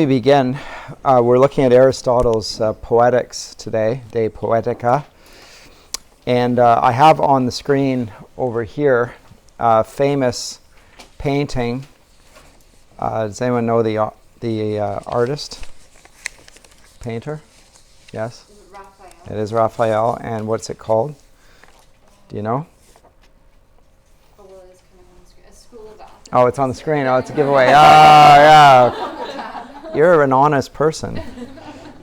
We begin. We're looking at Aristotle's Poetics today, De Poetica. And I have on the screen over here a famous painting. Does anyone know the artist? Painter? Yes? Is it Raphael? It is Raphael. And what's it called? Do you know? Oh, well, it's kind of on the screen. A School of Athens. Oh, it's on the screen. Oh, it's a giveaway. Oh, yeah. You're an honest person.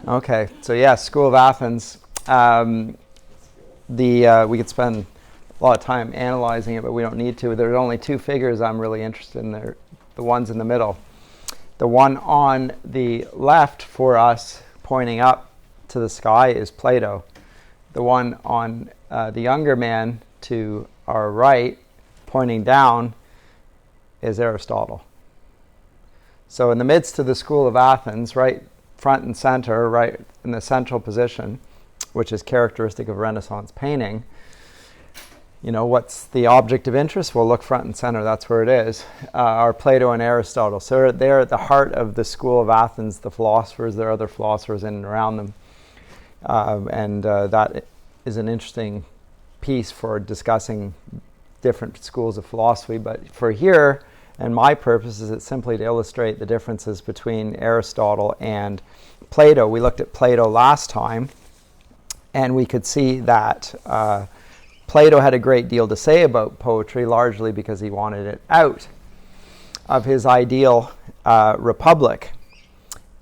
Okay, so yeah, School of Athens. We could spend a lot of time analyzing it, but we don't need to. There's only two figures I'm really interested in. They're the ones in the middle. The one on the left for us, pointing up to the sky, is Plato. The one on the younger man to our right, pointing down, is Aristotle. So in the midst of the School of Athens, right front and center, right in the central position, which is characteristic of Renaissance painting, you know, what's the object of interest? Well, look front and center, that's where it is, are Plato and Aristotle. So they're at the heart of the School of Athens, the philosophers. There are other philosophers in and around them. That is an interesting piece for discussing different schools of philosophy. But for here, and my purpose is simply to illustrate the differences between Aristotle and Plato. We looked at Plato last time, and we could see that Plato had a great deal to say about poetry, largely because he wanted it out of his ideal republic.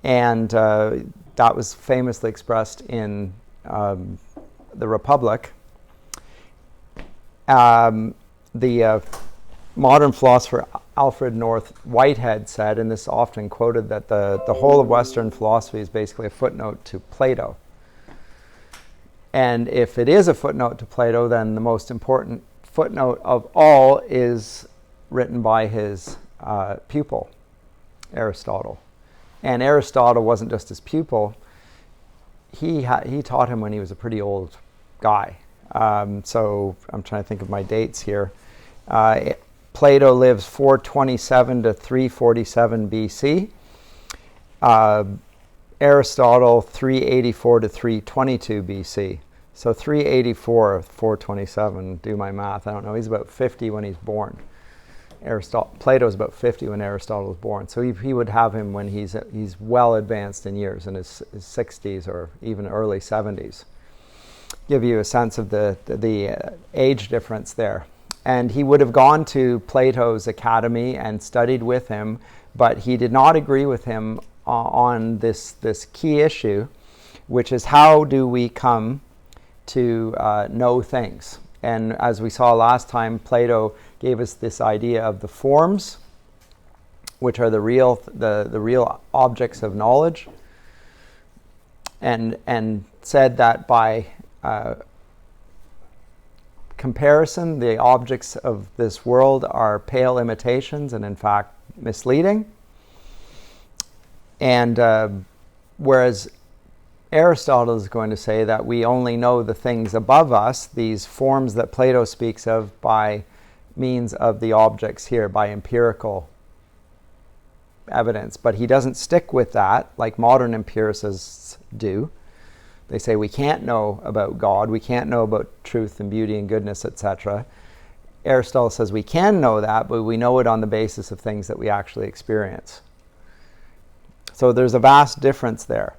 And that was famously expressed in the Republic. The modern philosopher Alfred North Whitehead said, and this is often quoted, that the whole of Western philosophy is basically a footnote to Plato. And if it is a footnote to Plato, then the most important footnote of all is written by his pupil, Aristotle. And Aristotle wasn't just his pupil. He taught him when he was a pretty old guy. So I'm trying to think of my dates here. Plato lives 427 to 347 BC. Aristotle 384 to 322 BC. So 384, 427, do my math, I don't know. He's about 50 when he's born. Plato's about 50 when Aristotle was born. So he would have him when he's well advanced in years, in his 60s or even early 70s. Give you a sense of the age difference there. And he would have gone to Plato's academy and studied with him, but he did not agree with him on this key issue, which is how do we come to know things. And as we saw last time, Plato gave us this idea of the forms, which are the real objects of knowledge, and said that by comparison, the objects of this world are pale imitations and in fact misleading. And whereas Aristotle is going to say that we only know the things above us, these forms that Plato speaks of, by means of the objects here, by empirical evidence. But he doesn't stick with that like modern empiricists do. They say we can't know about God, we can't know about truth and beauty and goodness, etc. Aristotle says we can know that, but we know it on the basis of things that we actually experience. So there's a vast difference there.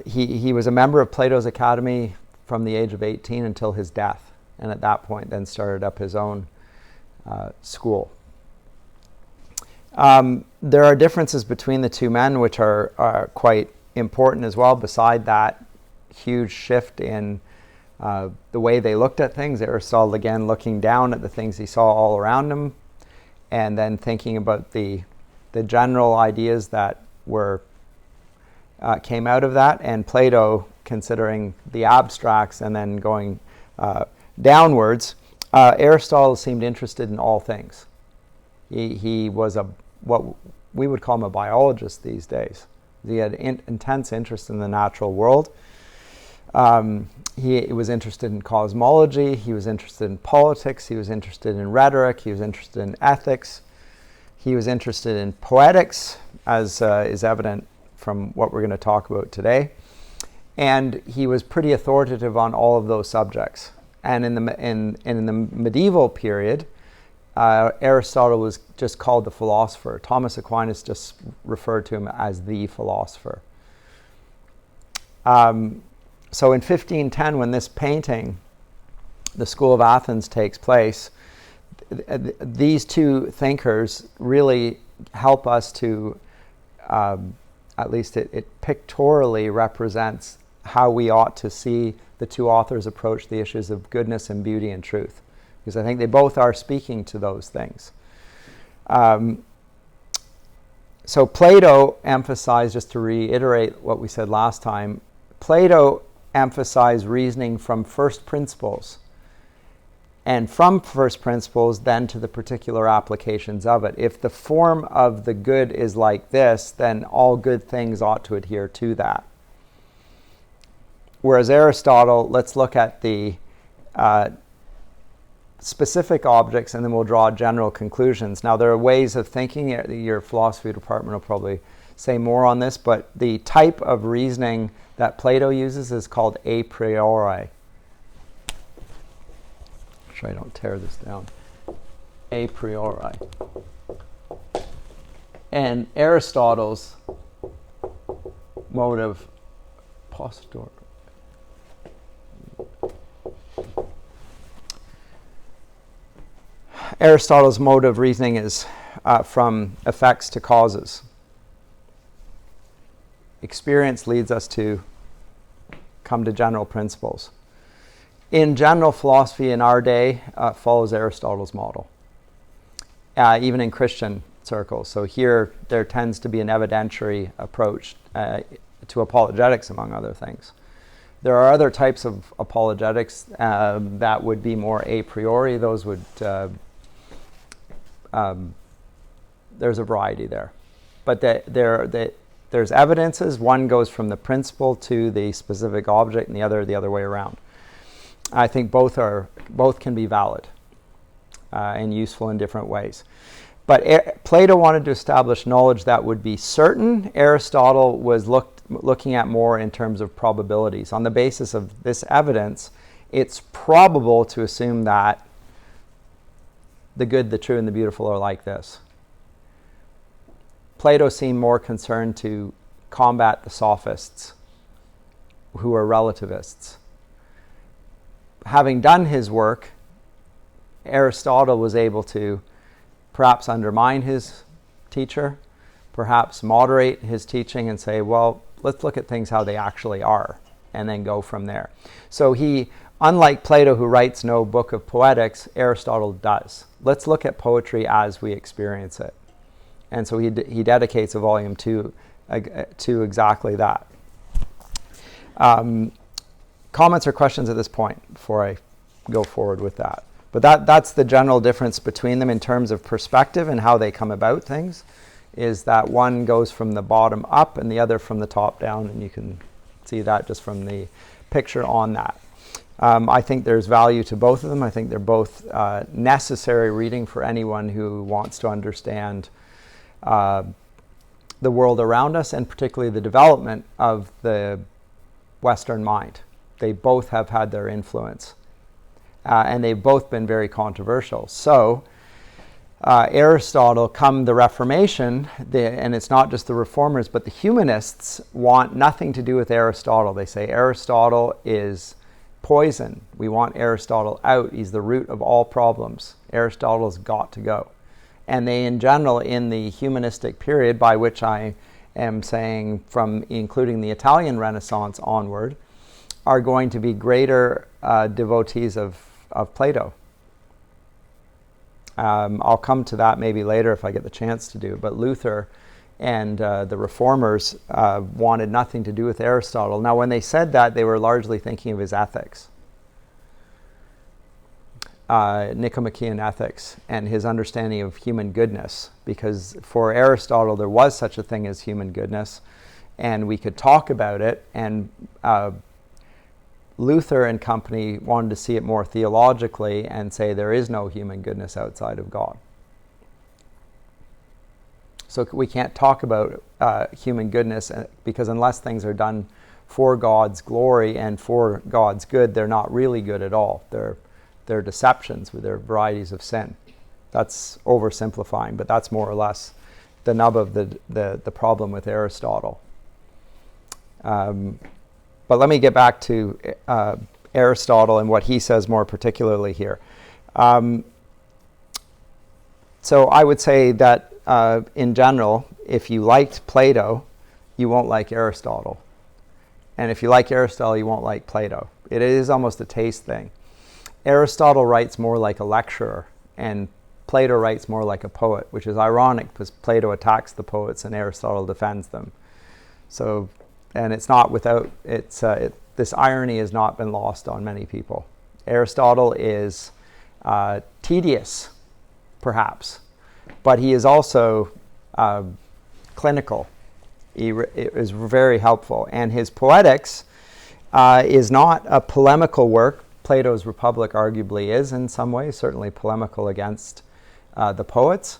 He was a member of Plato's academy from the age of 18 until his death, and at that point then started up his own school. There are differences between the two men which are quite important as well, beside that huge shift in the way they looked at things. Aristotle, again, looking down at the things he saw all around him, and then thinking about the general ideas that came out of that, and Plato considering the abstracts and then going downwards. Aristotle seemed interested in all things. He was what we would call him a biologist these days. He had intense interest in the natural world. He was interested in cosmology. He was interested in politics. He was interested in rhetoric. He was interested in ethics. He was interested in poetics, as is evident from what we're going to talk about today. And he was pretty authoritative on all of those subjects. And in the medieval period, Aristotle was just called the philosopher. Thomas Aquinas just referred to him as the philosopher. So in 1510, when this painting, the School of Athens, takes place, these two thinkers really help us to, at least it pictorially represents how we ought to see the two authors approach the issues of goodness and beauty and truth. Because I think they both are speaking to those things. So Plato emphasized, just to reiterate what we said last time, Plato emphasized reasoning from first principles. And from first principles, then to the particular applications of it. If the form of the good is like this, then all good things ought to adhere to that. Whereas Aristotle, let's look at the specific objects and then we'll draw general conclusions. Now, there are ways of thinking. Your philosophy department will probably say more on this, but the type of reasoning that Plato uses is called a priori. Make sure I don't tear this down. A priori. And Aristotle's mode of posteriori. Aristotle's mode of reasoning is from effects to causes. Experience leads us to come to general principles. In general, philosophy in our day follows Aristotle's model, even in Christian circles. So here there tends to be an evidentiary approach to apologetics, among other things. There are other types of apologetics that would be more a priori. Those would, there's a variety there. But there's evidences. One goes from the principle to the specific object, and the other way around. I think both can be valid and useful in different ways. But Plato wanted to establish knowledge that would be certain. Aristotle was looking at more in terms of probabilities. On the basis of this evidence, it's probable to assume that the good, the true, and the beautiful are like this. Plato seemed more concerned to combat the sophists, who are relativists. Having done his work, Aristotle was able to perhaps undermine his teacher, perhaps moderate his teaching and say, well, let's look at things how they actually are, and then go from there. So he, unlike Plato, who writes no book of poetics, Aristotle does. Let's look at poetry as we experience it. And so he dedicates a volume to exactly that. Comments or questions at this point before I go forward with that? But that's the general difference between them in terms of perspective and how they come about things, is that one goes from the bottom up and the other from the top down, and you can see that just from the picture on that. I think there's value to both of them. I think they're both necessary reading for anyone who wants to understand the world around us, and particularly the development of the Western mind. They both have had their influence. And they've both been very controversial. So Aristotle, come the Reformation, and it's not just the reformers, but the humanists want nothing to do with Aristotle. They say Aristotle is poison. We want Aristotle out. He's the root of all problems. Aristotle's got to go. And they, in general, in the humanistic period, by which I am saying from including the Italian Renaissance onward, are going to be greater devotees of Plato. I'll come to that maybe later if I get the chance to do. But Luther and the reformers wanted nothing to do with Aristotle. Now, when they said that, they were largely thinking of his ethics, Nicomachean ethics, and his understanding of human goodness. Because for Aristotle, there was such a thing as human goodness, and we could talk about it, and Luther and company wanted to see it more theologically and say there is no human goodness outside of God. So we can't talk about human goodness because unless things are done for God's glory and for God's good, they're not really good at all. They're deceptions, they're varieties of sin. That's oversimplifying, but that's more or less the nub of the problem with Aristotle. But let me get back to Aristotle and what he says more particularly here. So I would say that in general, if you liked Plato, you won't like Aristotle. And if you like Aristotle, you won't like Plato. It is almost a taste thing. Aristotle writes more like a lecturer, and Plato writes more like a poet, which is ironic because Plato attacks the poets and Aristotle defends them. So, and it's not without, this irony has not been lost on many people. Aristotle is tedious, perhaps, but he is also clinical. He is very helpful. And his Poetics is not a polemical work. Plato's Republic arguably is in some ways, certainly polemical against the poets.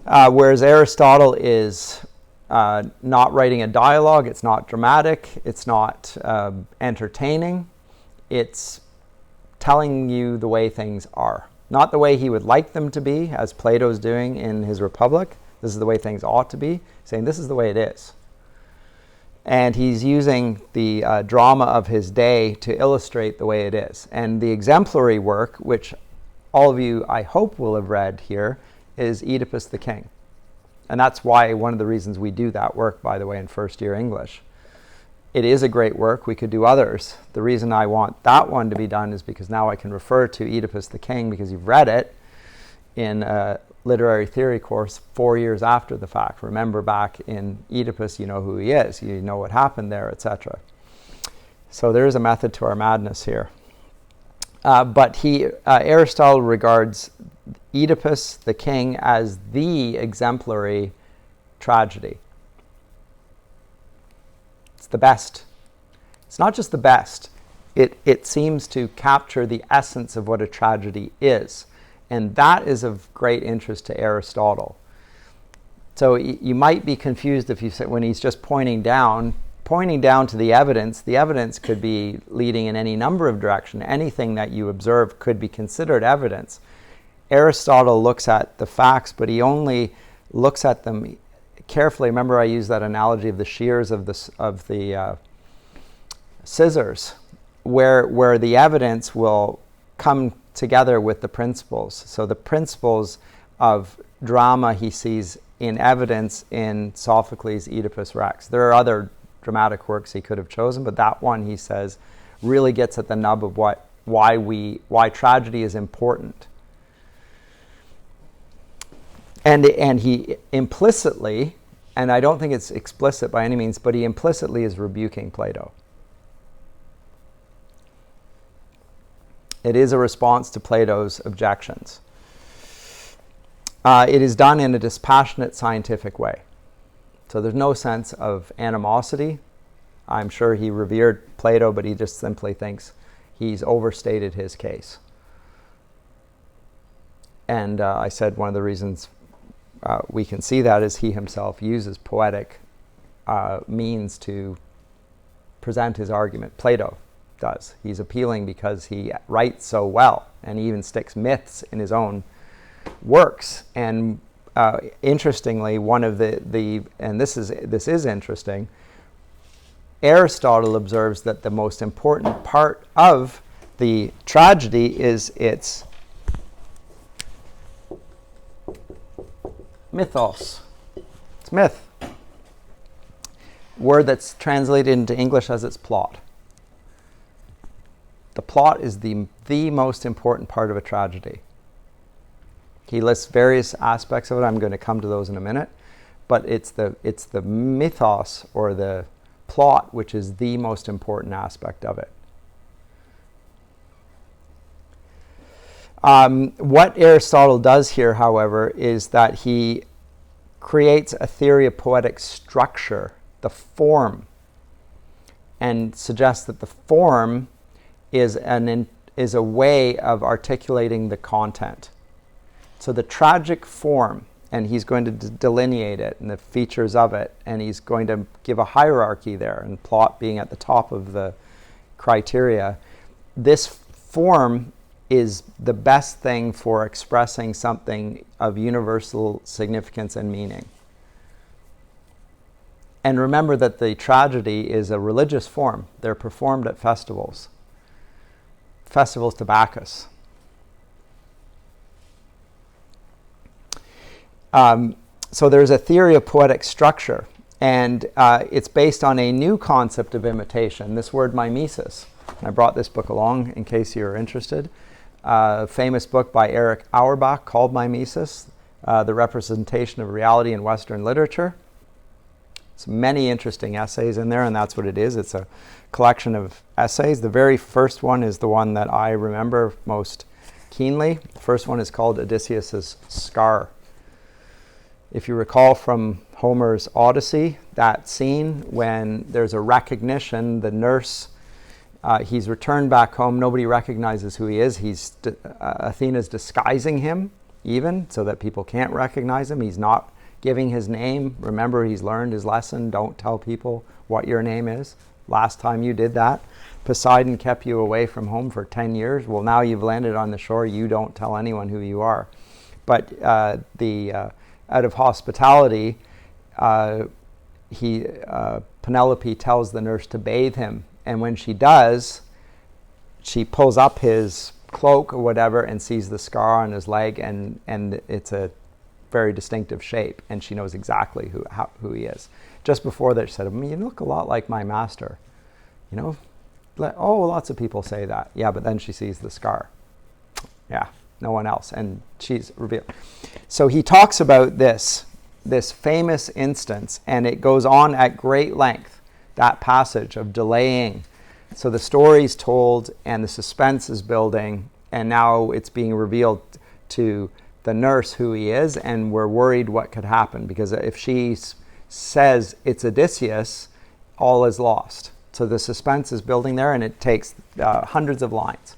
Whereas Aristotle is not writing a dialogue, it's not dramatic, it's not entertaining, it's telling you the way things are. Not the way he would like them to be, as Plato's doing in his Republic. This is the way things ought to be, saying this is the way it is. And he's using the drama of his day to illustrate the way it is. And the exemplary work, which all of you, I hope, will have read here, is Oedipus the King. And that's why one of the reasons we do that work, by the way, in first year English. It is a great work. We could do others. The reason I want that one to be done is because now I can refer to Oedipus the King because you've read it in a literary theory course 4 years after the fact. Remember, back in Oedipus, you know who he is. You know what happened there, etc. So there is a method to our madness here. But Aristotle regards Oedipus the King as the exemplary tragedy. It's the best. It's not just the best. It seems to capture the essence of what a tragedy is. And that is of great interest to Aristotle. So you might be confused if you say, when he's just pointing down to the evidence could be leading in any number of directions. Anything that you observe could be considered evidence. Aristotle looks at the facts, but he only looks at them carefully. Remember, I used that analogy of the shears of the scissors, where the evidence will come together with the principles. So the principles of drama he sees in evidence in Sophocles' Oedipus Rex. There are other dramatic works he could have chosen, but that one, he says, really gets at the nub of why tragedy is important. And he implicitly, and I don't think it's explicit by any means, but he implicitly is rebuking Plato. It is a response to Plato's objections. It is done in a dispassionate scientific way. So there's no sense of animosity. I'm sure he revered Plato, but he just simply thinks he's overstated his case. And I said one of the reasons we can see that is he himself uses poetic means to present his argument. Plato does. He's appealing because he writes so well, and he even sticks myths in his own works. And interestingly, one of and this is interesting, Aristotle observes that the most important part of the tragedy is its mythos. It's myth. Word that's translated into English as its plot. The plot is the most important part of a tragedy. He lists various aspects of it. I'm going to come to those in a minute. But it's the mythos, or the plot, which is the most important aspect of it. What Aristotle does here, however, is that he creates a theory of poetic structure, the form, and suggests that the form is a way of articulating the content. So the tragic form and he's going to delineate it and the features of it, and he's going to give a hierarchy there, and plot being at the top of the criteria. This form is the best thing for expressing something of universal significance and meaning. And remember that the tragedy is a religious form. They're performed at festivals. Festivals to Bacchus. So there's a theory of poetic structure, and it's based on a new concept of imitation, this word mimesis. I brought this book along in case you're interested. A famous book by Erich Auerbach called Mimesis, The Representation of Reality in Western Literature. It's many interesting essays in there, and that's what it is. It's a collection of essays. The very first one is the one that I remember most keenly. The first one is called Odysseus' Scar. If you recall from Homer's Odyssey, that scene when there's a recognition, the nurse, he's returned back home, nobody recognizes who he is. Athena's disguising him even so that people can't recognize him. He's not giving his name. Remember, he's learned his lesson. Don't tell people what your name is. Last time you did that, Poseidon kept you away from home for 10 years. Well, now you've landed on the shore. You don't tell anyone who you are. But out of hospitality, Penelope tells the nurse to bathe him. And when she does, she pulls up his cloak or whatever and sees the scar on his leg, and it's a very distinctive shape, and she knows exactly who he is. Just before that, she said, you look a lot like my master. Lots of people say that. Yeah, but then she sees the scar. Yeah, no one else. And she's revealed. So he talks about this famous instance, and it goes on at great length, that passage of delaying. So the story's told, and the suspense is building, and now it's being revealed to the nurse who he is, and we're worried what could happen, because if she says it's Odysseus, all is lost. So the suspense is building there, and it takes hundreds of lines.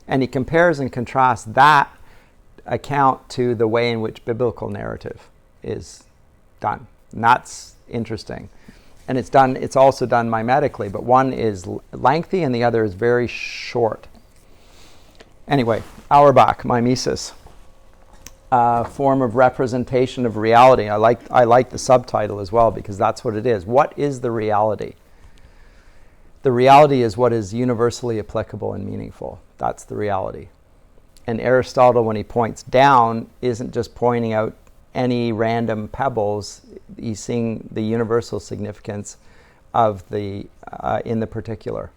And he compares and contrasts that account to the way in which biblical narrative is done. And that's interesting. And it's also done mimetically, but one is lengthy and the other is very short. Anyway, Auerbach, mimesis. Form of representation of reality. I like the subtitle as well, because that's what it is. What is the reality? The reality is what is universally applicable and meaningful. That's the reality. And Aristotle, when he points down, isn't just pointing out any random pebbles. He's seeing the universal significance of in the particular.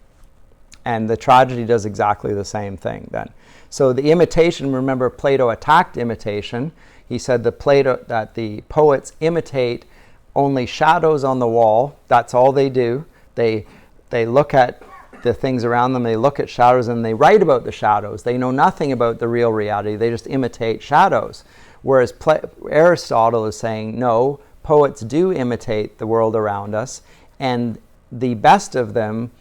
And the tragedy does exactly the same thing then. So the imitation, remember Plato attacked imitation. He said that the poets imitate only shadows on the wall. That's all they do. They look at the things around them, they look at shadows, and they write about the shadows. They know nothing about the real reality. They just imitate shadows. Whereas Aristotle is saying, no, poets do imitate the world around us, and the best of them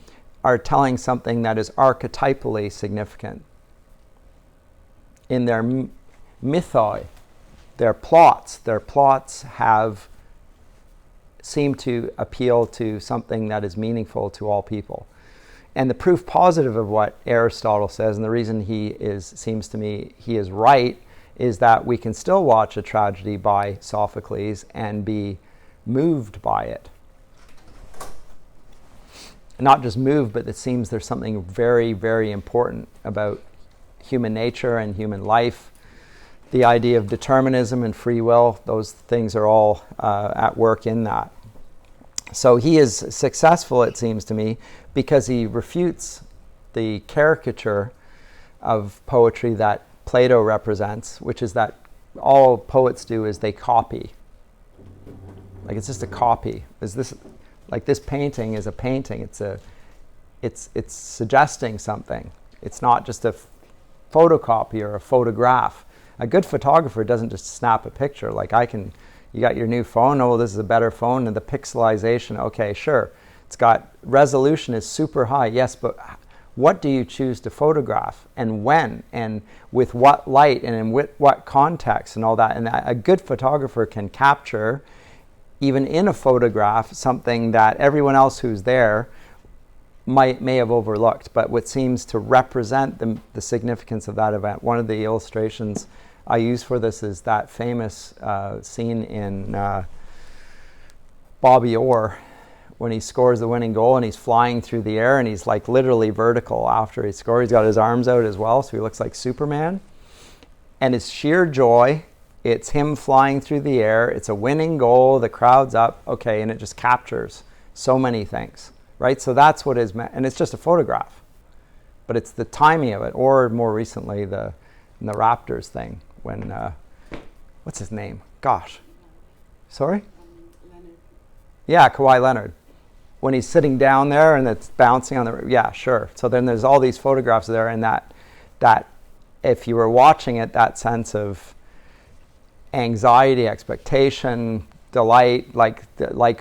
are telling something that is archetypally significant. In their mythoi, their plots seem to appeal to something that is meaningful to all people. And the proof positive of what Aristotle says, and the reason seems to me he is right, is that we can still watch a tragedy by Sophocles and be moved by it. Not just moved, but it seems there's something very, very important about human nature and human life. The idea of determinism and free will, those things are all at work in that. So he is successful, it seems to me, because he refutes the caricature of poetry that Plato represents, which is that all poets do is they copy. Like, it's just a copy. This painting is a painting. It's suggesting something. It's not just a photocopy or a photograph. A good photographer doesn't just snap a picture. You got your new phone, oh, this is a better phone, and the pixelization, okay, sure. It's got, resolution is super high, yes, but What do you choose to photograph, and when, and with what light, and in what context, and all that? And a good photographer can capture, even in a photograph, something that everyone else who's there may have overlooked, but what seems to represent the significance of that event. One of the illustrations I use for this is that famous scene in Bobby Orr, when he scores the winning goal and he's flying through the air and he's like literally vertical after he scores. He's got his arms out as well, so he looks like Superman. And it's sheer joy. It's him flying through the air. It's a winning goal. The crowd's up. Okay, and it just captures so many things, right? So that's what is meant. And it's just a photograph. But it's the timing of it. Or more recently, the Raptors thing when, what's his name? Gosh. Sorry? Leonard. Yeah, Kawhi Leonard. When he's sitting down there and it's bouncing on the, yeah, sure. So then there's all these photographs there, and that if you were watching it, that sense of anxiety, expectation, delight, like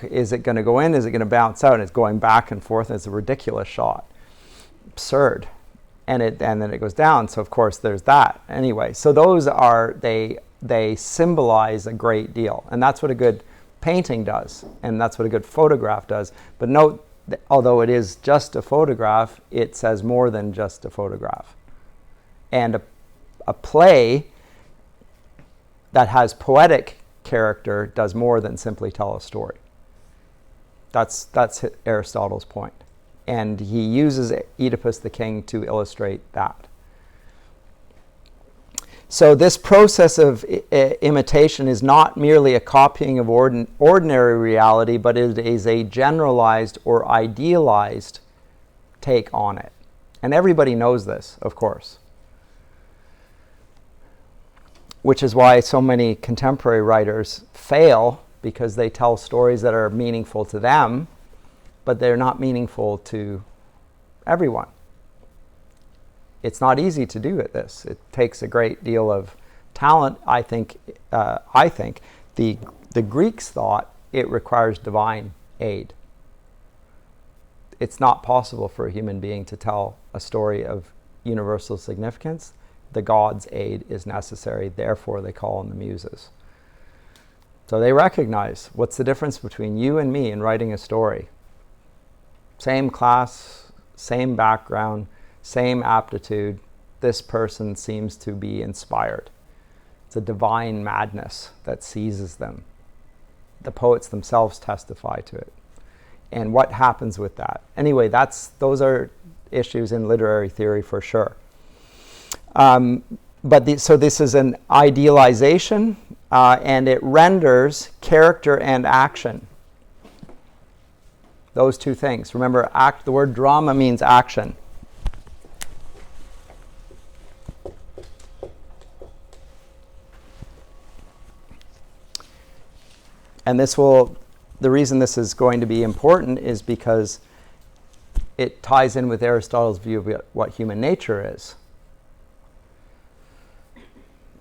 is it going to go in? Is it going to bounce out? And it's going back and forth. And it's a ridiculous shot, absurd, and then it goes down. So of course there's that. Anyway, so those are they symbolize a great deal, and that's what a good painting does, and that's what a good photograph does. But note, although it is just a photograph, it says more than just a photograph. And a play that has poetic character does more than simply tell a story. That's Aristotle's point. And he uses Oedipus the King to illustrate that. So this process of imitation is not merely a copying of ordinary reality, but it is a generalized or idealized take on it. And everybody knows this, of course. Which is why so many contemporary writers fail, because they tell stories that are meaningful to them, but they're not meaningful to everyone. It's not easy to do this. It takes a great deal of talent. I think the Greeks thought it requires divine aid. It's not possible for a human being to tell a story of universal significance. The gods' aid is necessary. Therefore, they call on the muses. So they recognize what's the difference between you and me in writing a story. Same class, same background, same aptitude. This person seems to be inspired. It's a divine madness that seizes them. The poets themselves testify to it. And what happens with that? Anyway, those are issues in literary theory for sure. So this is an idealization, and it renders character and action. Those two things. Remember, the word drama means action. And the reason this is going to be important is because it ties in with Aristotle's view of what human nature is.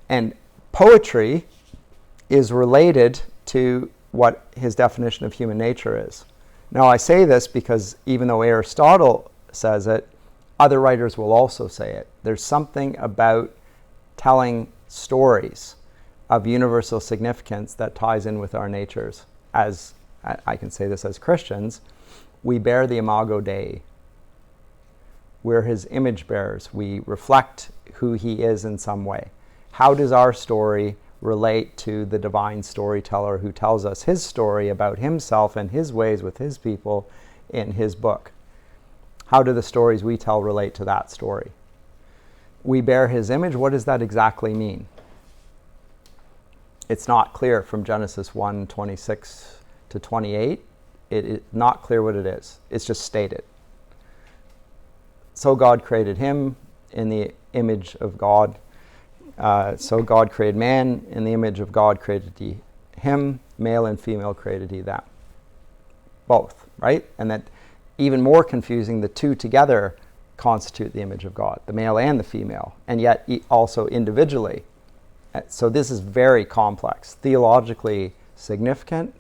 And poetry is related to what his definition of human nature is. Now, I say this because even though Aristotle says it, other writers will also say it. There's something about telling stories of universal significance that ties in with our natures. As I can say this as Christians, we bear the imago Dei. We're his image bearers. We reflect who he is in some way. How does our story relate to the divine storyteller who tells us his story about himself and his ways with his people in his book? How do the stories we tell relate to that story? We bear his image. What does that exactly mean? It's not clear from Genesis 1:26 to 28. It's not clear what it is. It's just stated. So God created him in the image of God. So God created man in the image of God created he him. Male and female created he them. Both, right? And that even more confusing, the two together constitute the image of God, the male and the female, and yet also individually. So this is very complex, theologically significant.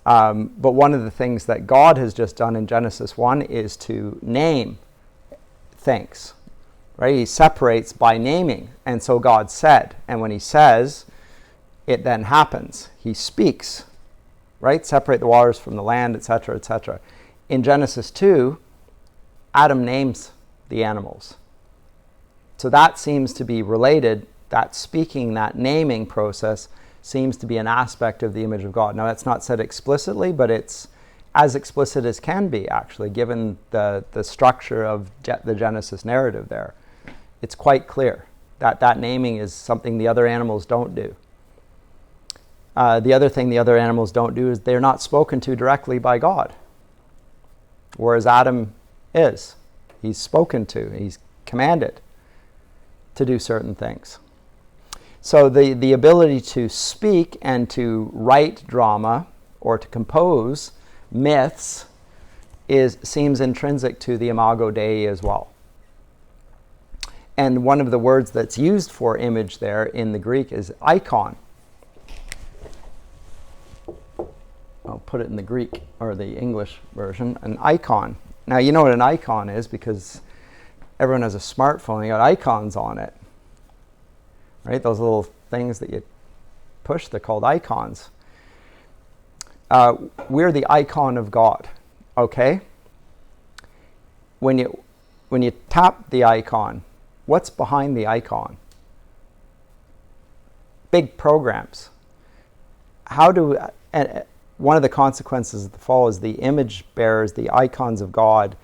But one of the things that God has just done in Genesis 1 is to name thinks, right? He separates by naming. And so God said. And when he says, it then happens. He speaks, right? Separate the waters from the land, etc., etc. In Genesis 2, Adam names the animals. So that seems to be related. That speaking, that naming process seems to be an aspect of the image of God. Now, that's not said explicitly, but it's as explicit as can be, actually, given the structure of the Genesis narrative there. It's quite clear that that naming is something the other animals don't do. The other thing the other animals don't do is they're not spoken to directly by God, whereas Adam is. He's spoken to, he's commanded to do certain things. So the ability to speak and to write drama or to compose myths seems intrinsic to the Imago Dei as well. And one of the words that's used for image there in the Greek is icon. I'll put it in the Greek or the English version, an icon. Now, you know what an icon is because everyone has a smartphone. You got icons on it, right? Those little things that you push, they're called icons. We're the icon of God, okay? When you tap the icon, what's behind the icon? Big programs. And one of the consequences of the fall is the image bearers, the icons of God,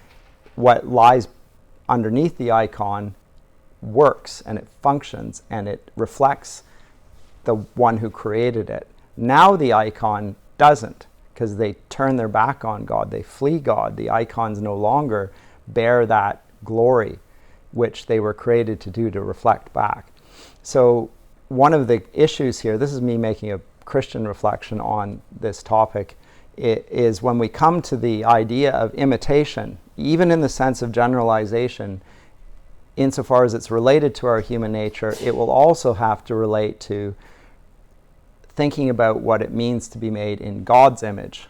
what lies underneath the icon works and it functions and it reflects the one who created it. Now the icon doesn't, because they turn their back on God. They flee God. The icons no longer bear that glory which they were created to do, to reflect back. So one of the issues here, this is me making a Christian reflection on this topic, is when we come to the idea of imitation, even in the sense of generalization, insofar as it's related to our human nature, it will also have to relate to thinking about what it means to be made in God's image,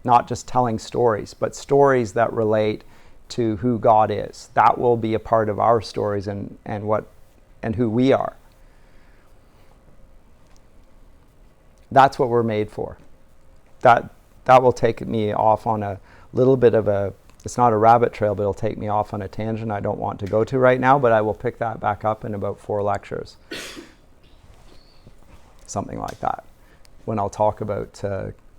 not just telling stories, but stories that relate to who God is. That will be a part of our stories and who we are. That's what we're made for. That will take me off on a little bit of it's not a rabbit trail, but it'll take me off on a tangent I don't want to go to right now, but I will pick that back up in about 4 lectures. Something like that. When I'll talk about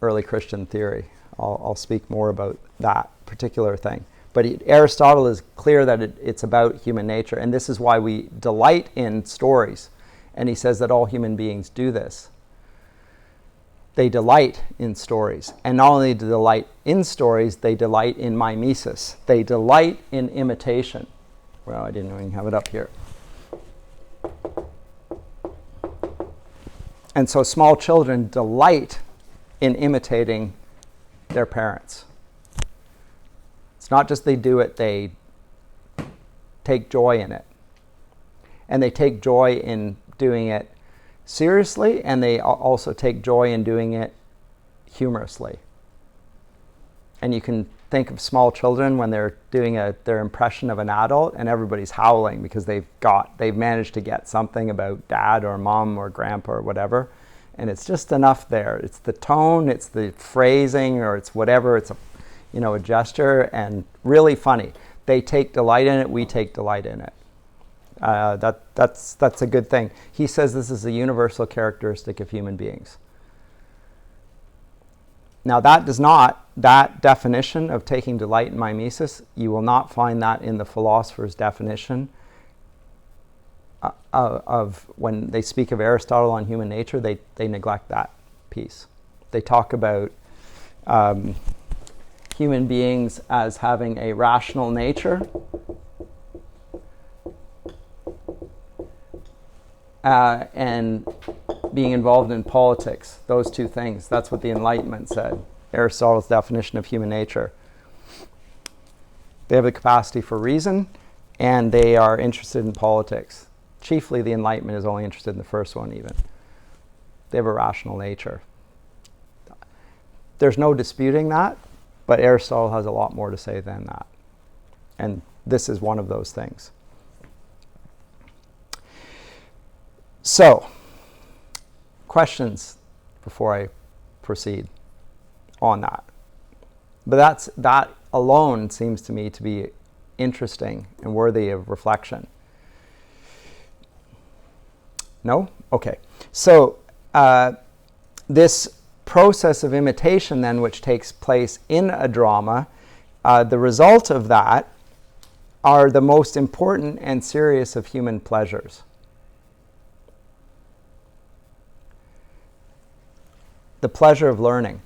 early Christian theory, I'll speak more about that particular thing. But Aristotle is clear that it's about human nature, and this is why we delight in stories. And he says that all human beings do this. They delight in stories. And not only do they delight in stories, they delight in mimesis. They delight in imitation. Well, I didn't even have it up here. And so small children delight in imitating their parents. It's not just they do it, they take joy in it. And they take joy in doing it seriously, and they also take joy in doing it humorously. And you can think of small children when they're doing their impression of an adult, and everybody's howling because they've managed to get something about dad or mom or grandpa or whatever, and it's just enough there. It's the tone, it's the phrasing, or it's whatever. It's a gesture, and really funny. They take delight in it. We take delight in it. That's a good thing. He says this is a universal characteristic of human beings. Now that definition of taking delight in mimesis, you will not find that in the philosopher's definition of when they speak of Aristotle on human nature, they neglect that piece. They talk about human beings as having a rational nature, and being involved in politics. Those two things. That's what the Enlightenment said. Aristotle's definition of human nature. They have the capacity for reason, and they are interested in politics. Chiefly, the Enlightenment is only interested in the first one, even. They have a rational nature. There's no disputing that, but Aristotle has a lot more to say than that. And this is one of those things. So, questions before I proceed on that. But that alone seems to me to be interesting and worthy of reflection. No? Okay. So this process of imitation then, which takes place in a drama, the result of that are the most important and serious of human pleasures. The pleasure of learning.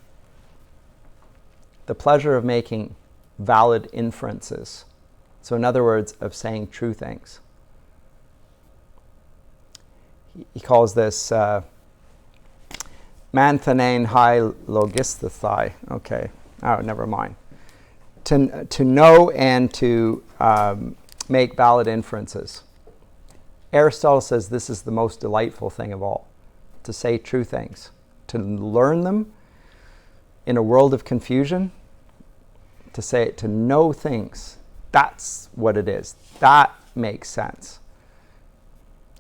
The pleasure of making valid inferences. So in other words, of saying true things. He calls this manthanain hai logisthethai. Okay, oh, never mind. To know and to make valid inferences. Aristotle says this is the most delightful thing of all, to say true things, to learn them in a world of confusion, to know things. That's what it is. That makes sense.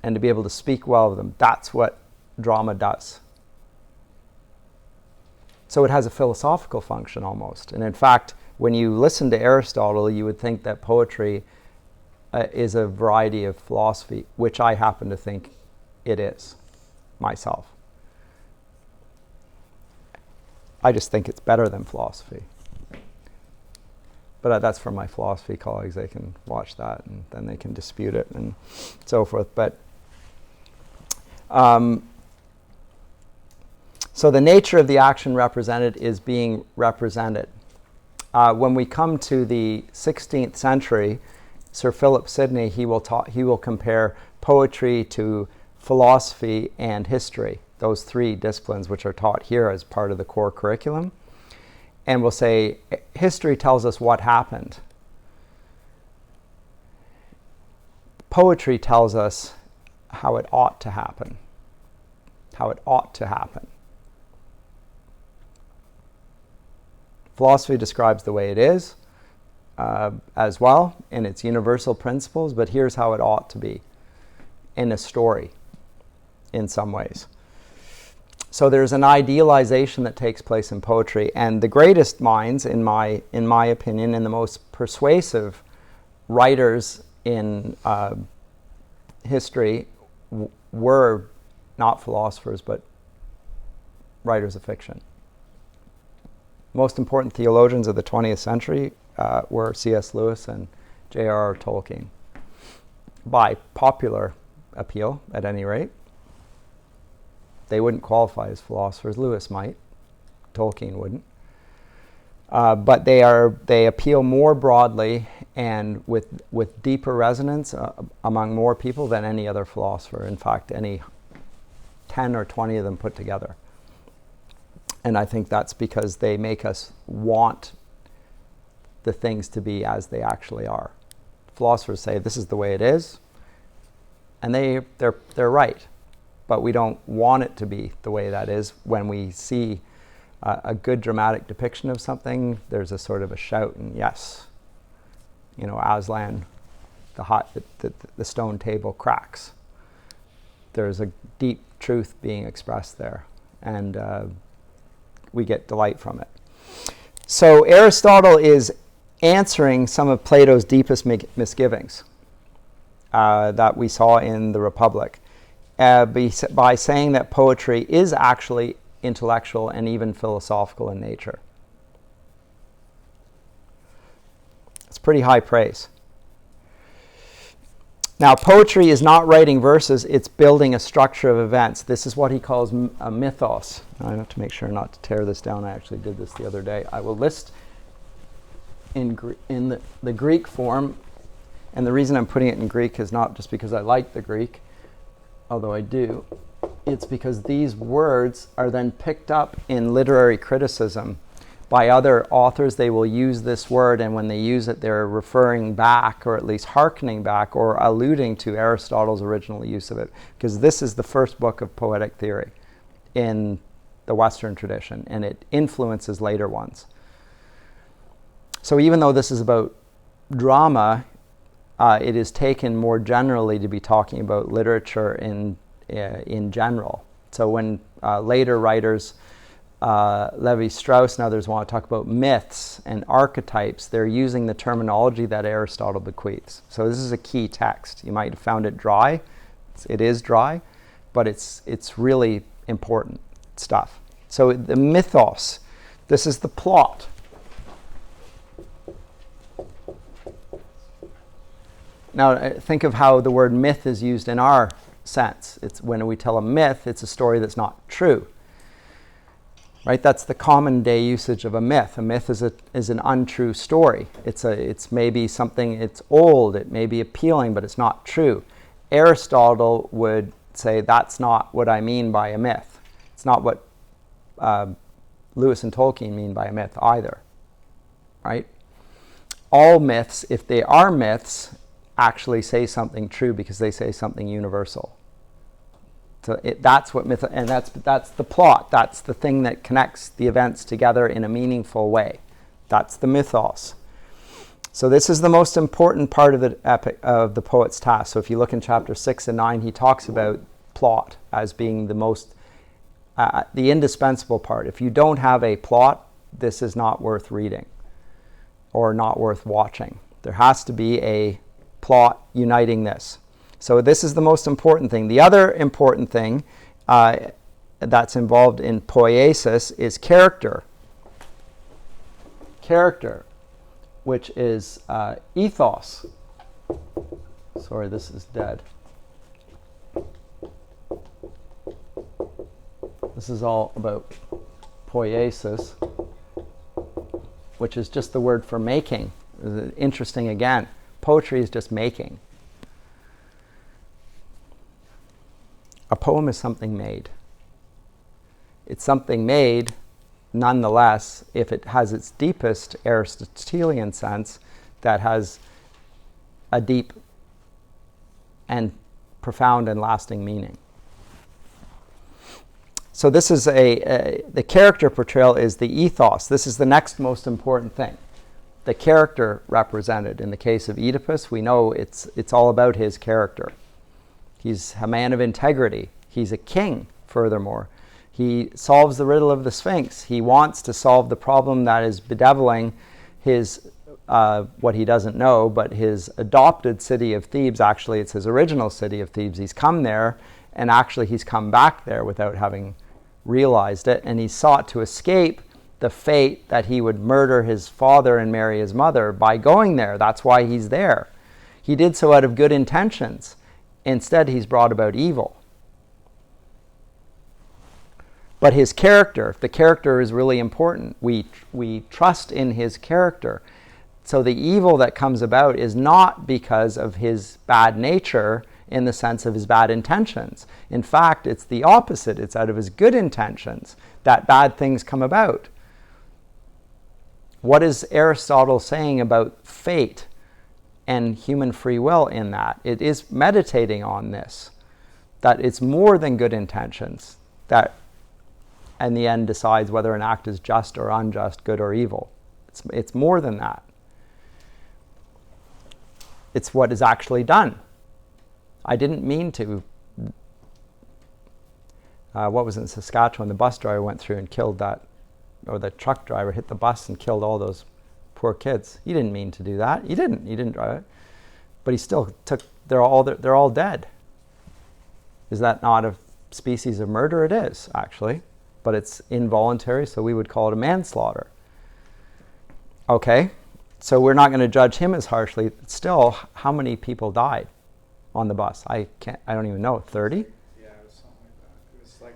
And to be able to speak well of them, that's what drama does. So it has a philosophical function almost. And in fact, when you listen to Aristotle, you would think that poetry is a variety of philosophy, which I happen to think it is myself. I just think it's better than philosophy. But that's for my philosophy colleagues. They can watch that and then they can dispute it and so forth. But so the nature of the action represented is being represented. When we come to the 16th century, Sir Philip Sidney, he will compare poetry to philosophy and history, those three disciplines which are taught here as part of the core curriculum. And we'll say, history tells us what happened. Poetry tells us how it ought to happen. How it ought to happen. Philosophy describes the way it is as well in its universal principles, but here's how it ought to be in a story in some ways. So there's an idealization that takes place in poetry, and the greatest minds, in my opinion, and the most persuasive writers in history were not philosophers, but writers of fiction. Most important theologians of the 20th century were C.S. Lewis and J.R.R. Tolkien, by popular appeal, at any rate. They wouldn't qualify as philosophers. Lewis might. Tolkien wouldn't. But they appeal more broadly and with deeper resonance among more people than any other philosopher. In fact, any 10 or 20 of them put together. And I think that's because they make us want the things to be as they actually are. Philosophers say this is the way it is, and they're right. But we don't want it to be the way that is. When we see a good dramatic depiction of something, there's a sort of a shout and yes. You know, Aslan, the stone table cracks. There's a deep truth being expressed there, and we get delight from it. So Aristotle is answering some of Plato's deepest misgivings that we saw in the Republic. By saying that poetry is actually intellectual and even philosophical in nature. It's pretty high praise. Now, poetry is not writing verses, it's building a structure of events. This is what he calls a mythos. I have to make sure not to tear this down. I actually did this the other day. I will list in the Greek form, and the reason I'm putting it in Greek is not just because I like the Greek, although I do. It's because these words are then picked up in literary criticism by other authors. They will use this word, and when they use it, they're referring back, or at least hearkening back, or alluding to Aristotle's original use of it, because this is the first book of poetic theory in the Western tradition, and it influences later ones. So even though this is about drama, it is taken more generally to be talking about literature in general. So when later writers, Levi-Strauss and others, want to talk about myths and archetypes, they're using the terminology that Aristotle bequeaths. So this is a key text. You might have found it dry. It is dry, but it's really important stuff. So the mythos, this is the plot. Now think of how the word myth is used in our sense. It's when we tell a myth, it's a story that's not true. Right? That's the common day usage of a myth. A myth is an untrue story. It's maybe something, it's old, it may be appealing, but it's not true. Aristotle would say that's not what I mean by a myth. It's not what Lewis and Tolkien mean by a myth either. Right? All myths, if they are myths, actually say something true because they say something universal. So that's what myth, and that's the plot. That's the thing that connects the events together in a meaningful way. That's the mythos. So this is the most important part of the epic of the poet's task. So if you look in chapter 6 and 9, he talks about plot as being the most, the indispensable part. If you don't have a plot, this is not worth reading or not worth watching. There has to be a plot uniting this. So this is the most important thing. The other important thing that's involved in poiesis is character. Character, which is ethos. Sorry, this is dead. This is all about poiesis, which is just the word for making. Interesting again. Poetry is just making. A poem is something made. It's something made, nonetheless, if it has its deepest Aristotelian sense, that has a deep and profound and lasting meaning. So this is the character portrayal is the ethos. This is the next most important thing. The character represented. In the case of Oedipus, we know it's all about his character. He's a man of integrity. He's a king, furthermore. He solves the riddle of the Sphinx. He wants to solve the problem that is bedeviling his, what he doesn't know, but his adopted city of Thebes. Actually, it's his original city of Thebes. He's come there, and actually he's come back there without having realized it, and he sought to escape the fate that he would murder his father and marry his mother by going there. That's why he's there. He did so out of good intentions. Instead, he's brought about evil. But his character, the character is really important. We trust in his character. So the evil that comes about is not because of his bad nature in the sense of his bad intentions. In fact, it's the opposite. It's out of his good intentions that bad things come about. What is Aristotle saying about fate and human free will in that? It is meditating on this, that it's more than good intentions that in the end decides whether an act is just or unjust, good or evil. It's more than that. It's what is actually done. I didn't mean to. What was in Saskatchewan? The bus driver went through and killed that, or the truck driver hit the bus and killed all those poor kids. He didn't mean to do that. He didn't drive it. But he still took, they're all dead. Is that not a species of murder? It is, actually. But it's involuntary, so we would call it a manslaughter. Okay, so we're not going to judge him as harshly. Still, how many people died on the bus? I don't even know, 30? Yeah, it was something like that. It was like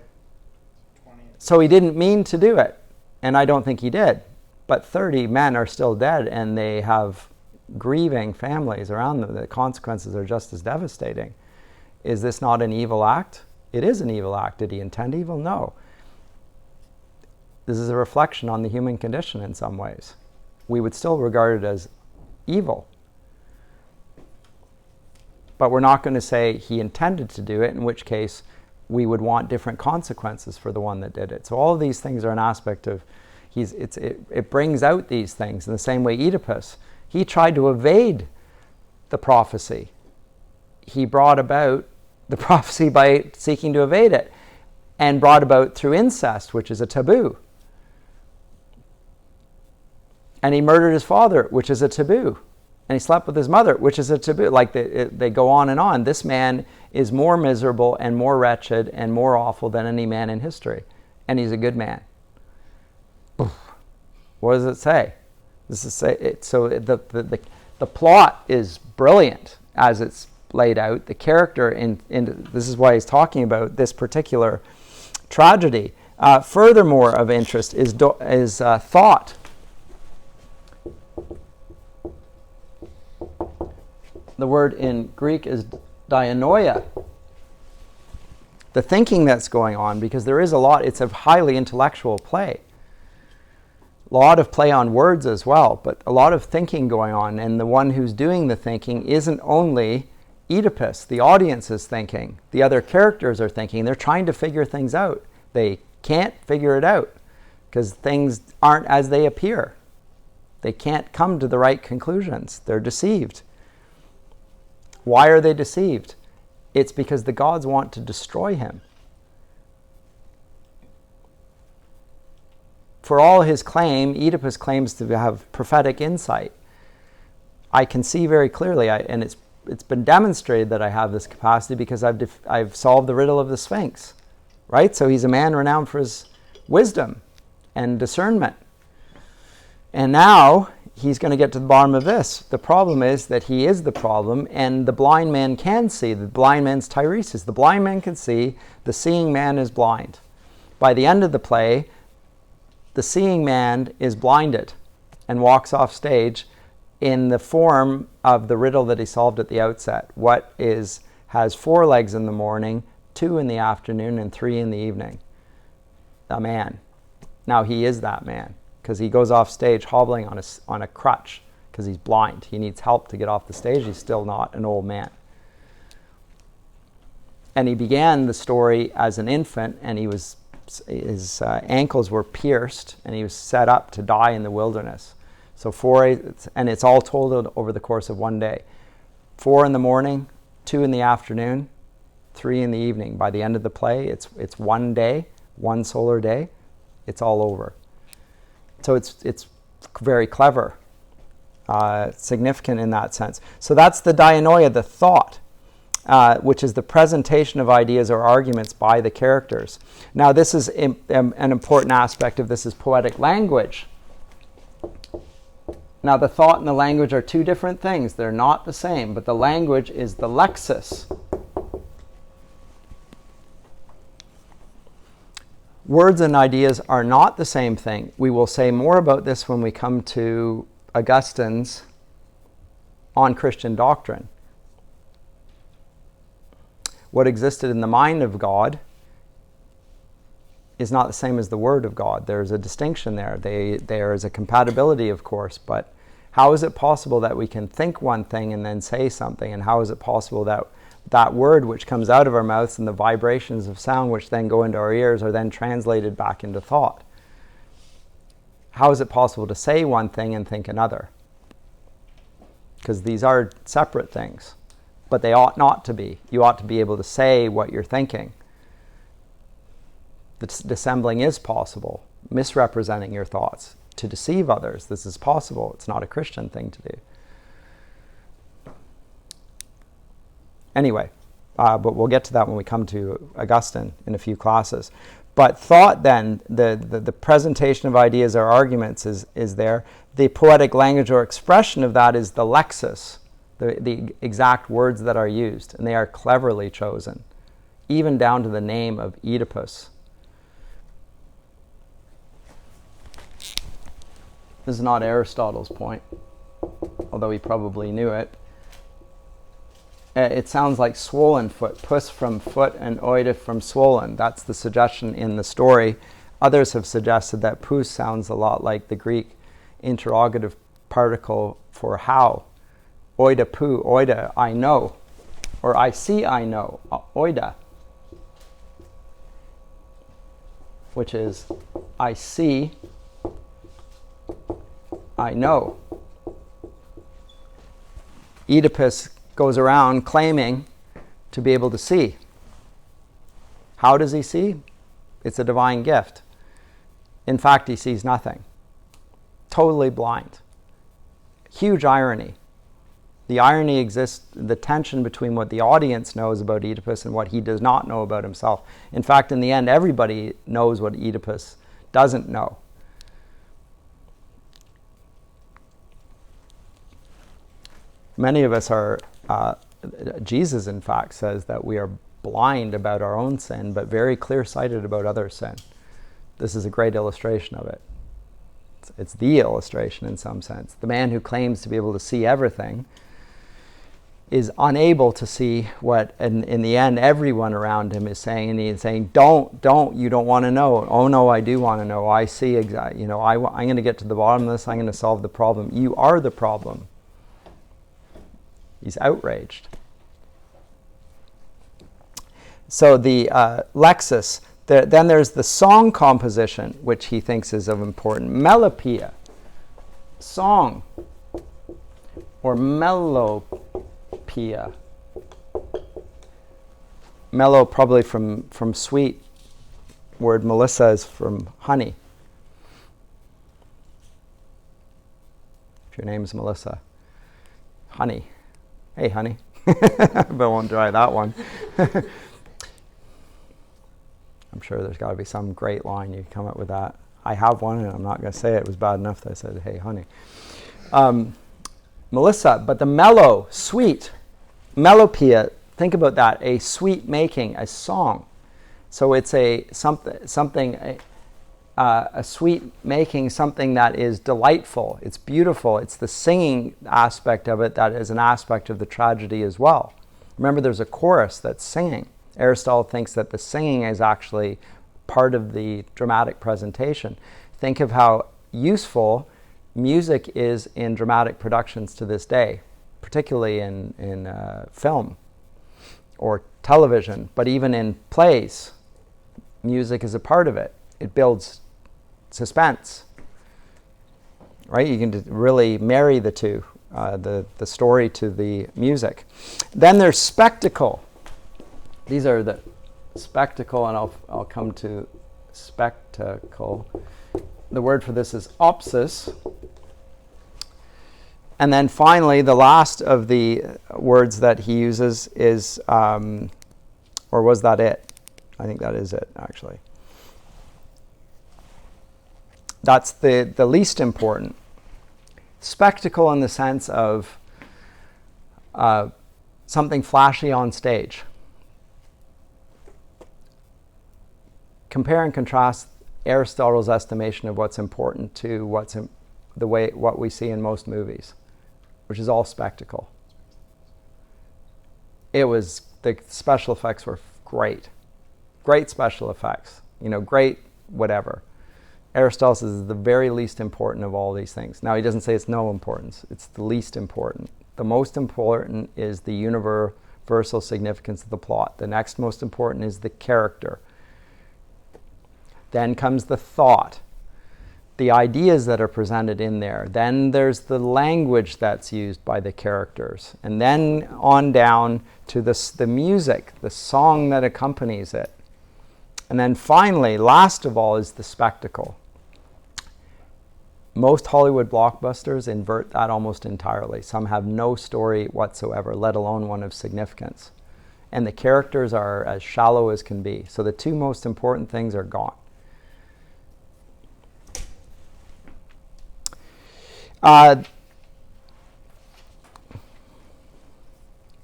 20. So he didn't mean to do it, and I don't think he did. But 30 men are still dead, and they have grieving families around them. The consequences are just as devastating. Is this not an evil act? It is an evil act. Did he intend evil? No. This is a reflection on the human condition in some ways. We would still regard it as evil. But we're not going to say he intended to do it, in which case we would want different consequences for the one that did it. So all of these things are an aspect of, it brings out these things in the same way Oedipus. He tried to evade the prophecy. He brought about the prophecy by seeking to evade it, and brought about through incest, which is a taboo. And he murdered his father, which is a taboo. And he slept with his mother, which is a taboo. Like they go on and on. This man is more miserable and more wretched and more awful than any man in history. And he's a good man. What does it say? The plot is brilliant as it's laid out. The character in this is why he's talking about this particular tragedy. Furthermore, of interest is thought. The word in Greek is dianoia. The thinking that's going on, because there is a lot. It's a highly intellectual play. A lot of play on words as well, but a lot of thinking going on. And the one who's doing the thinking isn't only Oedipus. The audience is thinking. The other characters are thinking. They're trying to figure things out. They can't figure it out because things aren't as they appear. They can't come to the right conclusions. They're deceived. Why are they deceived? It's because the gods want to destroy him. For all his claim, Oedipus claims to have prophetic insight. I can see very clearly, and it's been demonstrated that I have this capacity because I've solved the riddle of the Sphinx, right? So he's a man renowned for his wisdom and discernment. And now he's going to get to the bottom of this. The problem is that he is the problem, and the blind man can see. The blind man's tyresis. The blind man can see. The seeing man is blind. By the end of the play, the seeing man is blinded and walks off stage in the form of the riddle that he solved at the outset. What has 4 legs in the morning, 2 in the afternoon, and 3 in the evening? A man. Now he is that man, because he goes off stage hobbling on a crutch because he's blind. He needs help to get off the stage. He's still not an old man. And he began the story as an infant, and his ankles were pierced, and he was set up to die in the wilderness. So and it's all told over the course of one day. 4 in the morning, 2 in the afternoon, 3 in the evening. By the end of the play, it's one day, one solar day. It's all over. So it's very clever, significant in that sense. So that's the dianoia, the thought, which is the presentation of ideas or arguments by the characters. Now this is an important aspect of this is poetic language. Now the thought and the language are 2 different things. They're not the same, but the language is the lexis. Words and ideas are not the same thing. We will say more about this when we come to Augustine's On Christian Doctrine. What existed in the mind of God is not the same as the Word of God. There's a distinction there. There is a compatibility, of course, but how is it possible that we can think one thing and then say something? And how is it possible that that word which comes out of our mouths and the vibrations of sound which then go into our ears are then translated back into thought? How is it possible to say one thing and think another? Because these are separate things, but they ought not to be. You ought to be able to say what you're thinking. The dissembling is possible. Misrepresenting your thoughts to deceive others, this is possible. It's not a Christian thing to do. Anyway, but we'll get to that when we come to Augustine in a few classes. But thought then, the presentation of ideas or arguments is there. The poetic language or expression of that is the lexis, the exact words that are used, and they are cleverly chosen, even down to the name of Oedipus. This is not Aristotle's point, although he probably knew it. It sounds like swollen foot, puss from foot and oida from swollen. That's the suggestion in the story. Others have suggested that pous sounds a lot like the Greek interrogative particle for how. Oida pou, oida, I know. Or I see, I know, oida. Which is, I see, I know. Oedipus goes around claiming to be able to see. How does he see? It's a divine gift. In fact, he sees nothing. Totally blind. Huge irony. The irony exists, the tension between what the audience knows about Oedipus and what he does not know about himself. In fact, in the end, everybody knows what Oedipus doesn't know. Many of us are, Jesus in fact says that we are blind about our own sin, but very clear-sighted about other sin. This is a great illustration of it. It's the illustration in some sense. The man who claims to be able to see everything is unable to see what, in the end, everyone around him is saying. And he's saying, don't, you don't want to know. Oh no, I do want to know. I see exactly, I'm going to get to the bottom of this. I'm going to solve the problem. You are the problem. He's outraged. So the lexis, then there's the song composition, which he thinks is of important. Melopia, song, or mellowpia. Mellow probably from sweet. Word Melissa is from honey. If your name is Melissa. Honey. Hey, honey. But I won't try that one. I'm sure there's got to be some great line you come up with that. I have one, and I'm not going to say it. It was bad enough that I said, hey, honey. Melissa, but the mellow, sweet, mellopia, think about that, a sweet making, a song. So it's a sweet making, something that is delightful, it's beautiful, it's the singing aspect of it that is an aspect of the tragedy as well. Remember, there's a chorus that's singing. Aristotle thinks that the singing is actually part of the dramatic presentation. Think of how useful music is in dramatic productions to this day, particularly in film or television, but even in plays, music is a part of it. It builds suspense, right? You can really marry the two, the story to the music. Then there's spectacle. These are the spectacle, and I'll come to spectacle. The word for this is opsis. And then finally, the last of the words that he uses is, or was that it? I think that is it, actually. That's the least important. Spectacle in the sense of something flashy on stage. Compare and contrast Aristotle's estimation of what's important to what we see in most movies, which is all spectacle. The special effects were great special effects, great whatever. Aristotle says the very least important of all these things. Now, he doesn't say it's no importance. It's the least important. The most important is the universal significance of the plot. The next most important is the character. Then comes the thought, the ideas that are presented in there. Then there's the language that's used by the characters. And then on down to the music, the song that accompanies it. And then finally, last of all, is the spectacle. Most Hollywood blockbusters invert that almost entirely. Some have no story whatsoever, let alone one of significance. And the characters are as shallow as can be. So the two most important things are gone.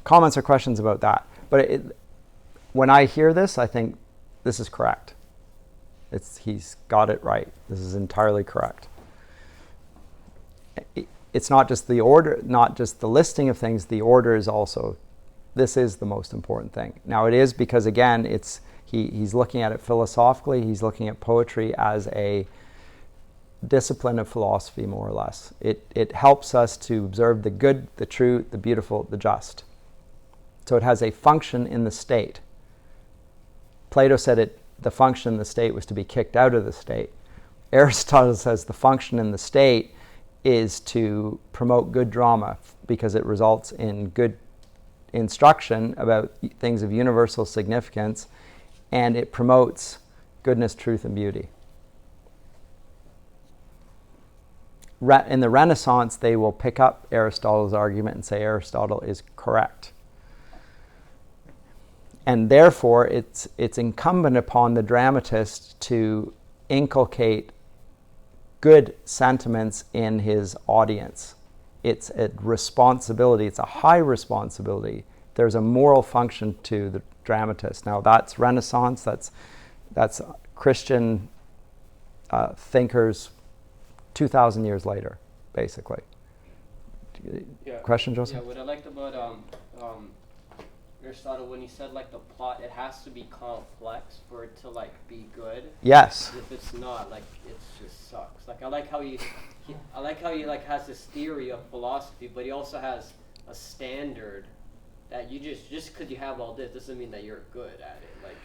Comments or questions about that? But when I hear this, I think this is correct. He's got it right. This is entirely correct. It's not just the order, not just the listing of things, the order is also, this is the most important thing. Now it is because, again, he's looking at it philosophically, he's looking at poetry as a discipline of philosophy, more or less. It helps us to observe the good, the true, the beautiful, the just. So it has a function in the state. Plato said the function in the state was to be kicked out of the state. Aristotle says the function in the state is to promote good drama because it results in good instruction about things of universal significance, and it promotes goodness, truth, and beauty. In the Renaissance, they will pick up Aristotle's argument and say Aristotle is correct. And therefore, it's incumbent upon the dramatist to inculcate good sentiments in his audience. It's a responsibility. It's a high responsibility. There's a moral function to the dramatist. Now, that's Renaissance. That's Christian thinkers 2,000 years later, basically. Yeah. Question, Joseph? Yeah, what I liked about Aristotle, when he said like the plot, it has to be complex for it to like be good. Yes. If it's not, like it just sucks. Like I like how he like has this theory of philosophy, but he also has a standard that you just because you have all this doesn't mean that you're good at it. Like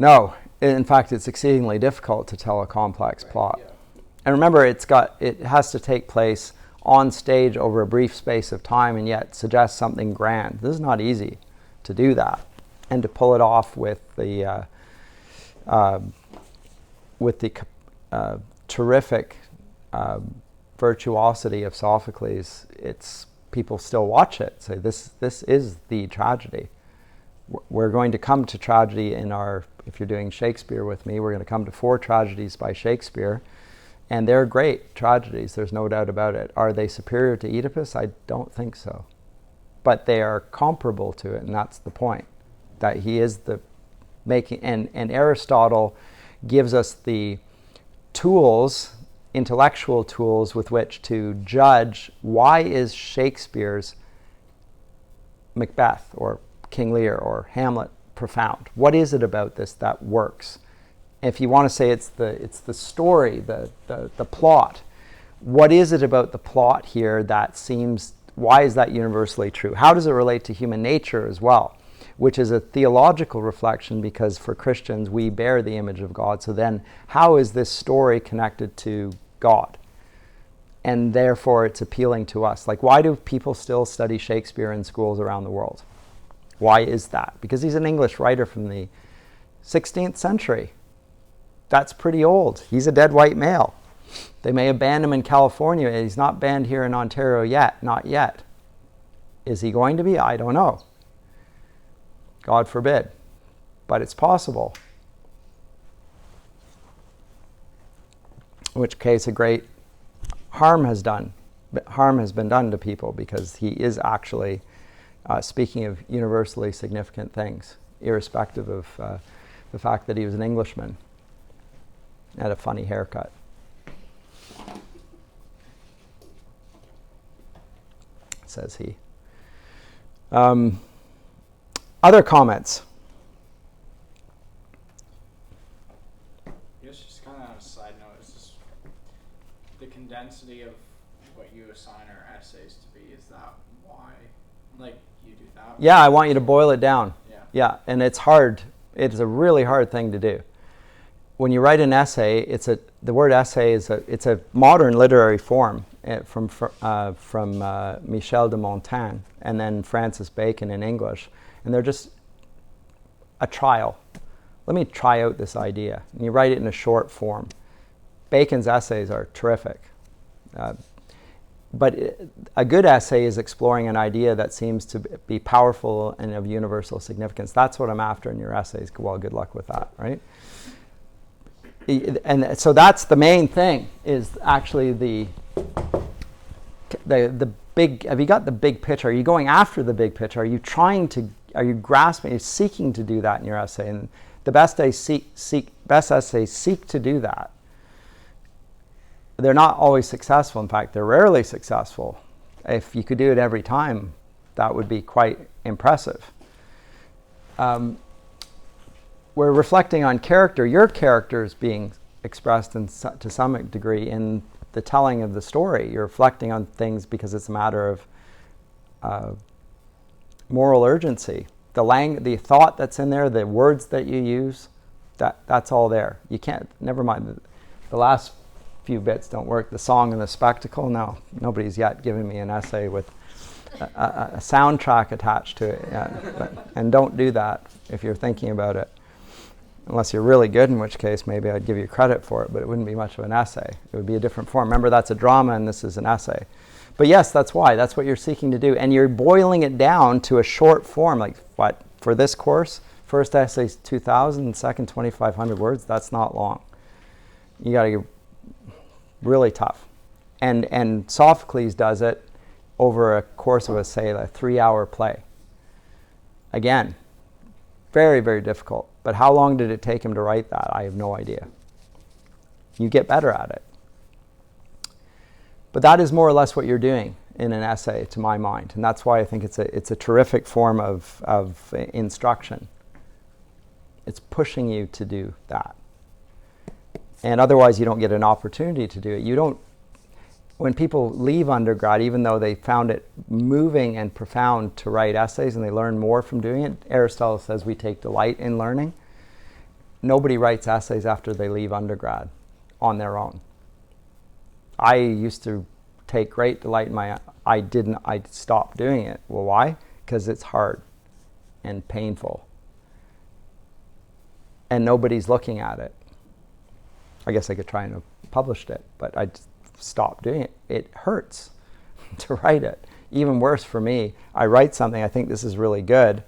No. In fact, it's exceedingly difficult to tell a complex plot. Yeah. And remember, it has to take place on stage over a brief space of time, and yet suggest something grand. This is not easy to do that, and to pull it off with the terrific virtuosity of Sophocles. It's people still watch it. Say this is the tragedy. We're going to come to tragedy in our. If you're doing Shakespeare with me, we're going to come to 4 tragedies by Shakespeare. And they're great tragedies, there's no doubt about it. Are they superior to Oedipus? I don't think so. But they are comparable to it, and that's the point. That he is the making, and Aristotle gives us the tools, intellectual tools, with which to judge why is Shakespeare's Macbeth or King Lear or Hamlet profound? What is it about this that works? If you want to say it's the story, the plot, what is it about the plot here that seems, why is that universally true? How does it relate to human nature as well? Which is a theological reflection, because for Christians we bear the image of God. So then how is this story connected to God? And therefore it's appealing to us. Like, why do people still study Shakespeare in schools around the world? Why is that? Because he's an English writer from the 16th century. That's pretty old. He's a dead white male. They may have banned him in California. He's not banned here in Ontario yet. Not yet. Is he going to be? I don't know. God forbid. But it's possible. In which case a great harm has been done to people, because he is actually speaking of universally significant things, irrespective of the fact that he was an Englishman. Had a funny haircut. Says he. Other comments? I guess just kind of on a side note, it's just the condensity of what you assign our essays to be. Is that why? Like, you do that? Yeah, I want you to boil it down. Yeah. Yeah, and it's hard. It's a really hard thing to do. When you write an essay, the word essay it's a modern literary form from Michel de Montaigne and then Francis Bacon in English, and they're just a trial. Let me try out this idea, and you write it in a short form. Bacon's essays are terrific, but a good essay is exploring an idea that seems to be powerful and of universal significance. That's what I'm after in your essays. Well, good luck with that, right? And so that's the main thing, is actually the big. Have you got the big picture? Are you going after the big picture? Are you grasping? Are you seeking to do that in your essay? And the best essays seek to do that. They're not always successful. In fact, they're rarely successful. If you could do it every time, that would be quite impressive. We're reflecting on character. Your character is being expressed to some degree in the telling of the story. You're reflecting on things because it's a matter of moral urgency. The thought that's in there, the words that you use, that's all there. You can't. Never mind. The last few bits don't work. The song and the spectacle, no. Nobody's yet given me an essay with a soundtrack attached to it. And don't do that if you're thinking about it. Unless you're really good, in which case maybe I'd give you credit for it, but it wouldn't be much of an essay. It would be a different form. Remember, that's a drama and this is an essay. But yes, that's why. That's what you're seeking to do. And you're boiling it down to a short form. Like what? For this course, first essay is 2,000, second 2,500 words. That's not long. You got to get really tough. And Sophocles does it over a course of, say, a 3-hour play. Again, very, very difficult. But how long did it take him to write that? I have no idea. You get better at it. But that is more or less what you're doing in an essay, to my mind. And that's why I think it's a terrific form of instruction. It's pushing you to do that. And otherwise you don't get an opportunity to do it. When people leave undergrad, even though they found it moving and profound to write essays and they learn more from doing it, Aristotle says we take delight in learning. Nobody writes essays after they leave undergrad on their own. I used to take great delight in I stopped doing it. Well, why? Because it's hard and painful. And nobody's looking at it. I guess I could try and have published it, but I stopped doing it. It hurts to write it. Even worse for me, I write something, I think this is really good,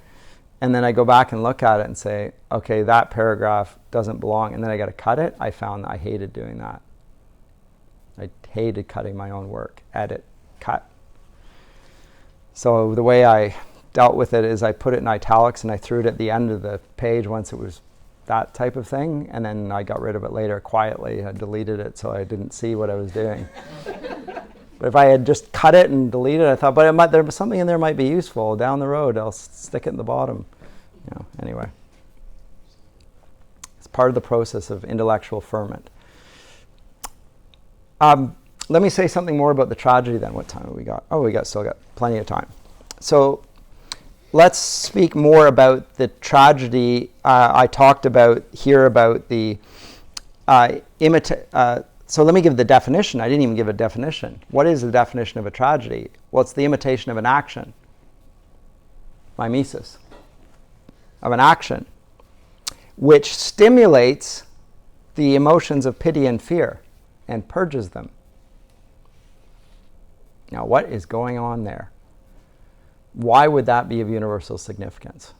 and then I go back and look at it and say, okay, that paragraph doesn't belong, and then I got to cut it. I found that I hated doing that. I hated cutting my own work. Edit, cut. So the way I dealt with it is I put it in italics and I threw it at the end of the page once it was that type of thing, and then I got rid of it later quietly. I deleted it so I didn't see what I was doing. But if I had just cut it and deleted it, I thought, but there was something in there might be useful down the road. I'll stick it in the bottom. Anyway. It's part of the process of intellectual ferment. Let me say something more about the tragedy then. What time have we got? Oh, we still got plenty of time. So let's speak more about the tragedy. I talked about the so let me give the definition. I didn't even give a definition. What is the definition of a tragedy? Well, it's the imitation of an action. Mimesis. Of an action, which stimulates the emotions of pity and fear and purges them. Now, what is going on there? Why would that be of universal significance?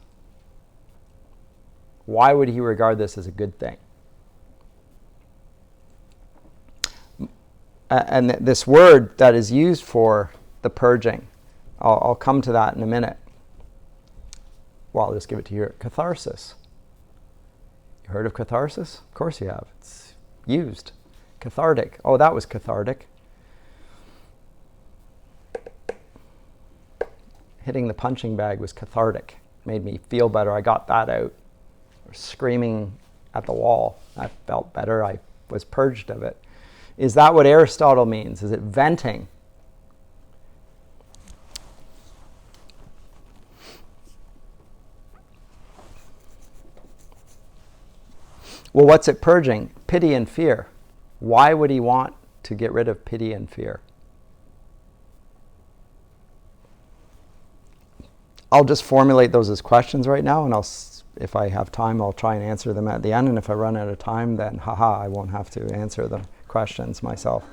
Why would he regard this as a good thing? And this word that is used for the purging, I'll come to that in a minute. Well, I'll just give it to you here. Catharsis. You heard of catharsis? Of course you have. It's used. Cathartic. Oh, that was cathartic. Hitting the punching bag was cathartic. Made me feel better. I got that out. Screaming at the wall. That felt better. I was purged of it. Is that what Aristotle means? Is it venting? Well, what's it purging? Pity and fear. Why would he want to get rid of pity and fear? I'll just formulate those as questions right now, and if I have time, I'll try and answer them at the end. And if I run out of time, then I won't have to answer the questions myself.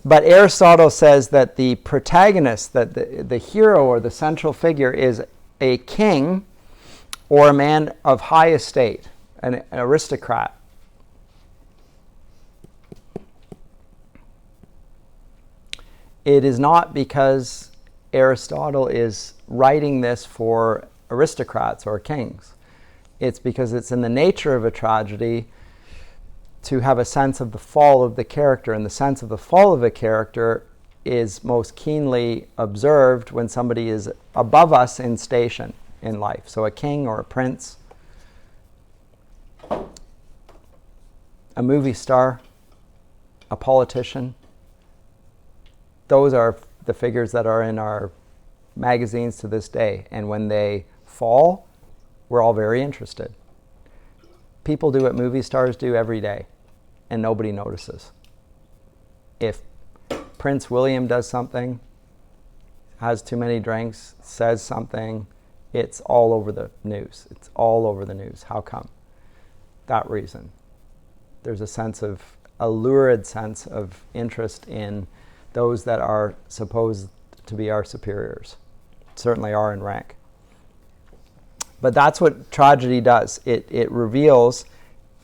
But Aristotle says that the protagonist, that the hero or the central figure is a king or a man of high estate, an aristocrat. It is not because Aristotle is writing this for aristocrats or kings. It's because it's in the nature of a tragedy to have a sense of the fall of the character, and the sense of the fall of a character is most keenly observed when somebody is above us in station in life. So a king or a prince, a movie star, a politician. Those are the figures that are in our magazines to this day. And when they fall, we're all very interested. People do what movie stars do every day, and nobody notices. If Prince William does something, has too many drinks, says something, it's all over the news. It's all over the news. How come? That reason. There's a lurid sense of interest in those that are supposed to be our superiors. Certainly are in rank. But that's what tragedy does. It reveals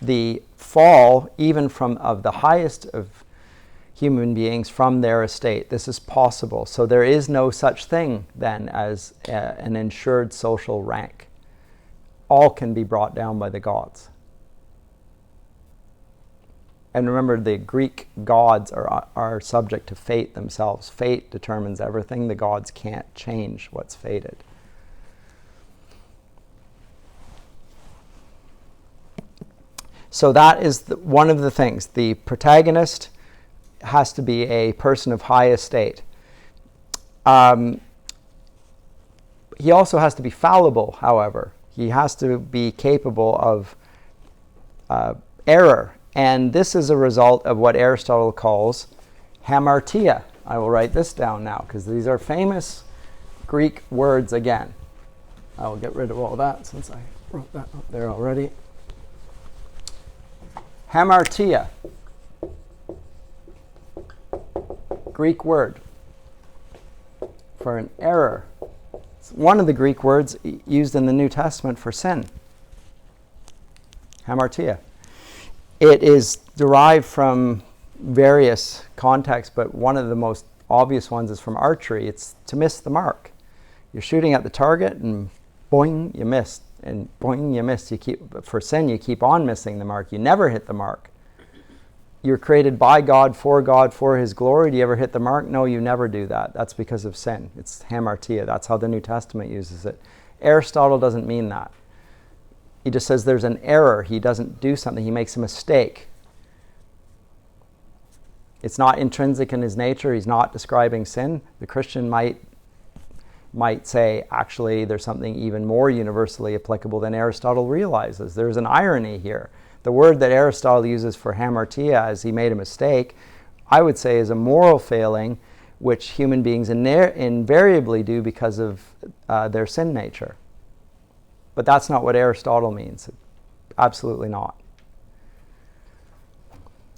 the fall, even of the highest of human beings, from their estate. This is possible. So there is no such thing then as an ensured social rank. All can be brought down by the gods. And remember, the Greek gods are subject to fate themselves. Fate determines everything. The gods can't change what's fated. So that is one of the things. The protagonist has to be a person of high estate. He also has to be fallible, however. He has to be capable of error. And this is a result of what Aristotle calls hamartia. I will write this down now because these are famous Greek words again. I will get rid of all that since I wrote that up there already. Hamartia. Greek word for an error. It's one of the Greek words used in the New Testament for sin. Hamartia. It is derived from various contexts, but one of the most obvious ones is from archery. It's to miss the mark. You're shooting at the target and boing, you missed. And boing, you missed. For sin, you keep on missing the mark. You never hit the mark. You're created by God, for His glory. Do you ever hit the mark? No, you never do that. That's because of sin. It's hamartia. That's how the New Testament uses it. Aristotle doesn't mean that. He just says there's an error. He doesn't do something. He makes a mistake. It's not intrinsic in his nature. He's not describing sin. The Christian might say, actually, there's something even more universally applicable than Aristotle realizes. There's an irony here. The word that Aristotle uses for hamartia, as he made a mistake, I would say is a moral failing which human beings invariably do because of their sin nature. But that's not what Aristotle means. Absolutely not.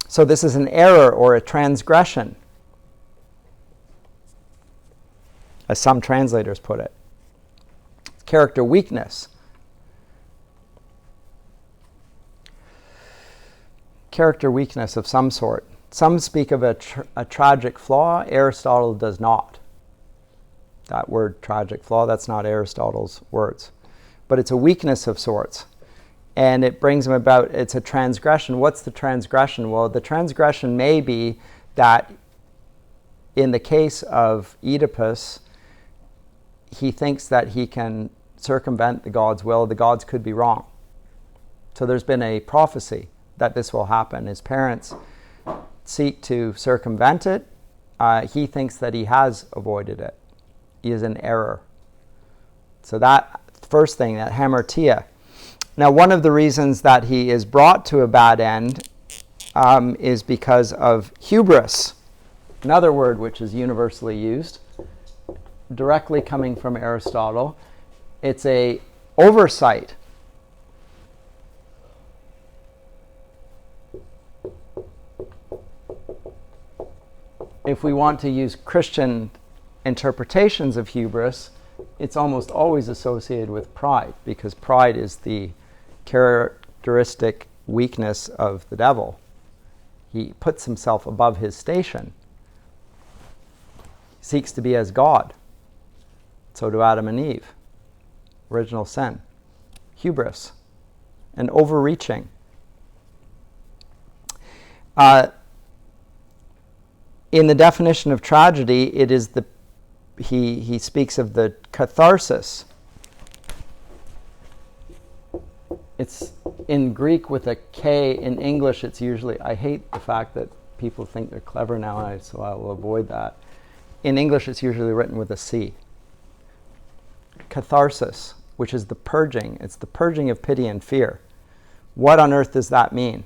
So this is an error or a transgression, as some translators put it. Character weakness. Character weakness of some sort. Some speak of a tragic flaw. Aristotle does not. That word tragic flaw, that's not Aristotle's words. But it's a weakness of sorts. And it brings him about, it's a transgression. What's the transgression? Well, the transgression may be that in the case of Oedipus, he thinks that he can circumvent the gods' will. The gods could be wrong. So there's been a prophecy that this will happen. His parents seek to circumvent it. He thinks that he has avoided it. He is in error. So that first thing, that hamartia. Now, one of the reasons that he is brought to a bad end is because of hubris, another word which is universally used, directly coming from Aristotle. It's a oversight. If we want to use Christian interpretations of hubris, it's almost always associated with pride, because pride is the characteristic weakness of the devil. He puts himself above his station, seeks to be as God. So do Adam and Eve. Original sin. Hubris. And overreaching. In the definition of tragedy, it is he speaks of the catharsis. It's in Greek with a K. In English, it's usually, I hate the fact that people think they're clever now, so I will avoid that. In English, it's usually written with a C. Catharsis, which is the purging. It's the purging of pity and fear. What on earth does that mean?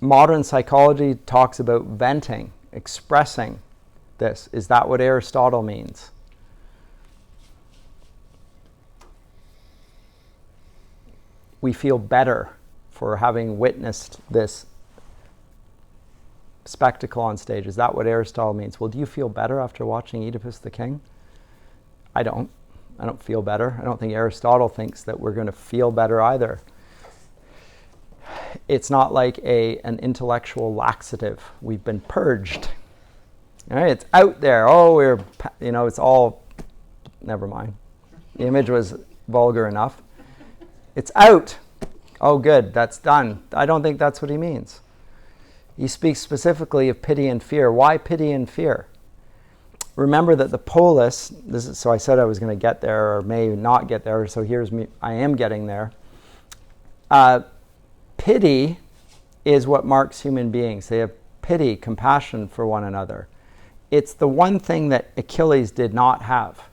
Modern psychology talks about venting, expressing this. Is that what Aristotle means? We feel better for having witnessed this spectacle on stage. Is that what Aristotle means? Well, do you feel better after watching Oedipus the King? I don't. I don't feel better. I don't think Aristotle thinks that we're going to feel better either. It's not like an intellectual laxative. We've been purged. All right, it's out there. Oh, it's all, never mind. The image was vulgar enough. It's out. Oh, good, that's done. I don't think that's what he means. He speaks specifically of pity and fear. Why pity and fear? Remember that the polis, so I said I was going to get there or may not get there, so here's me, I am getting there. Pity is what marks human beings. They have pity, compassion for one another. It's the one thing that Achilles did not have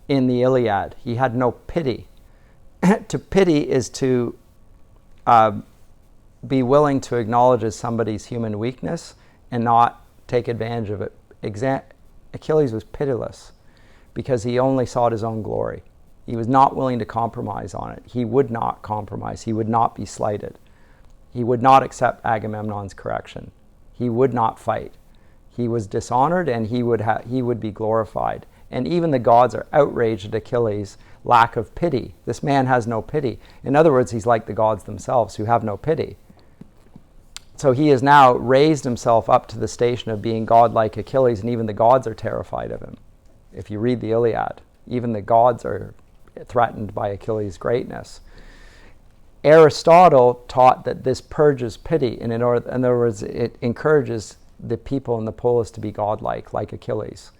in the Iliad. He had no pity. To pity is to be willing to acknowledge somebody's human weakness and not take advantage of it. Achilles was pitiless because he only sought his own glory. He was not willing to compromise on it. He would not compromise. He would not be slighted. He would not accept Agamemnon's correction. He would not fight. He was dishonored and he would be glorified. And even the gods are outraged at Achilles' lack of pity. This man has no pity. In other words, he's like the gods themselves who have no pity. So he has now raised himself up to the station of being God-like Achilles, and even the gods are terrified of him. If you read the Iliad, even the gods are threatened by Achilles' greatness. Aristotle taught that this purges pity, and in other words, it encourages the people in the polis to be godlike, like Achilles.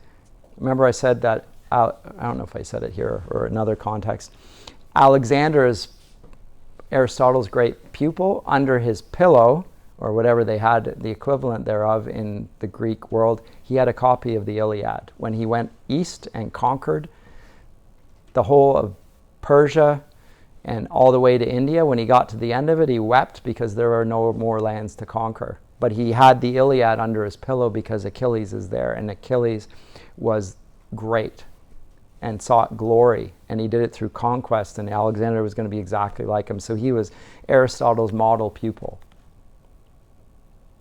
Remember I said that, I don't know if I said it here or another context, Alexander is Aristotle's great pupil. Under his pillow, or whatever they had, the equivalent thereof in the Greek world, he had a copy of the Iliad. When he went east and conquered the whole of Persia and all the way to India, when he got to the end of it, he wept because there were no more lands to conquer. But he had the Iliad under his pillow because Achilles is there, and Achilles was great and sought glory, and he did it through conquest, and Alexander was going to be exactly like him. So he was Aristotle's model pupil.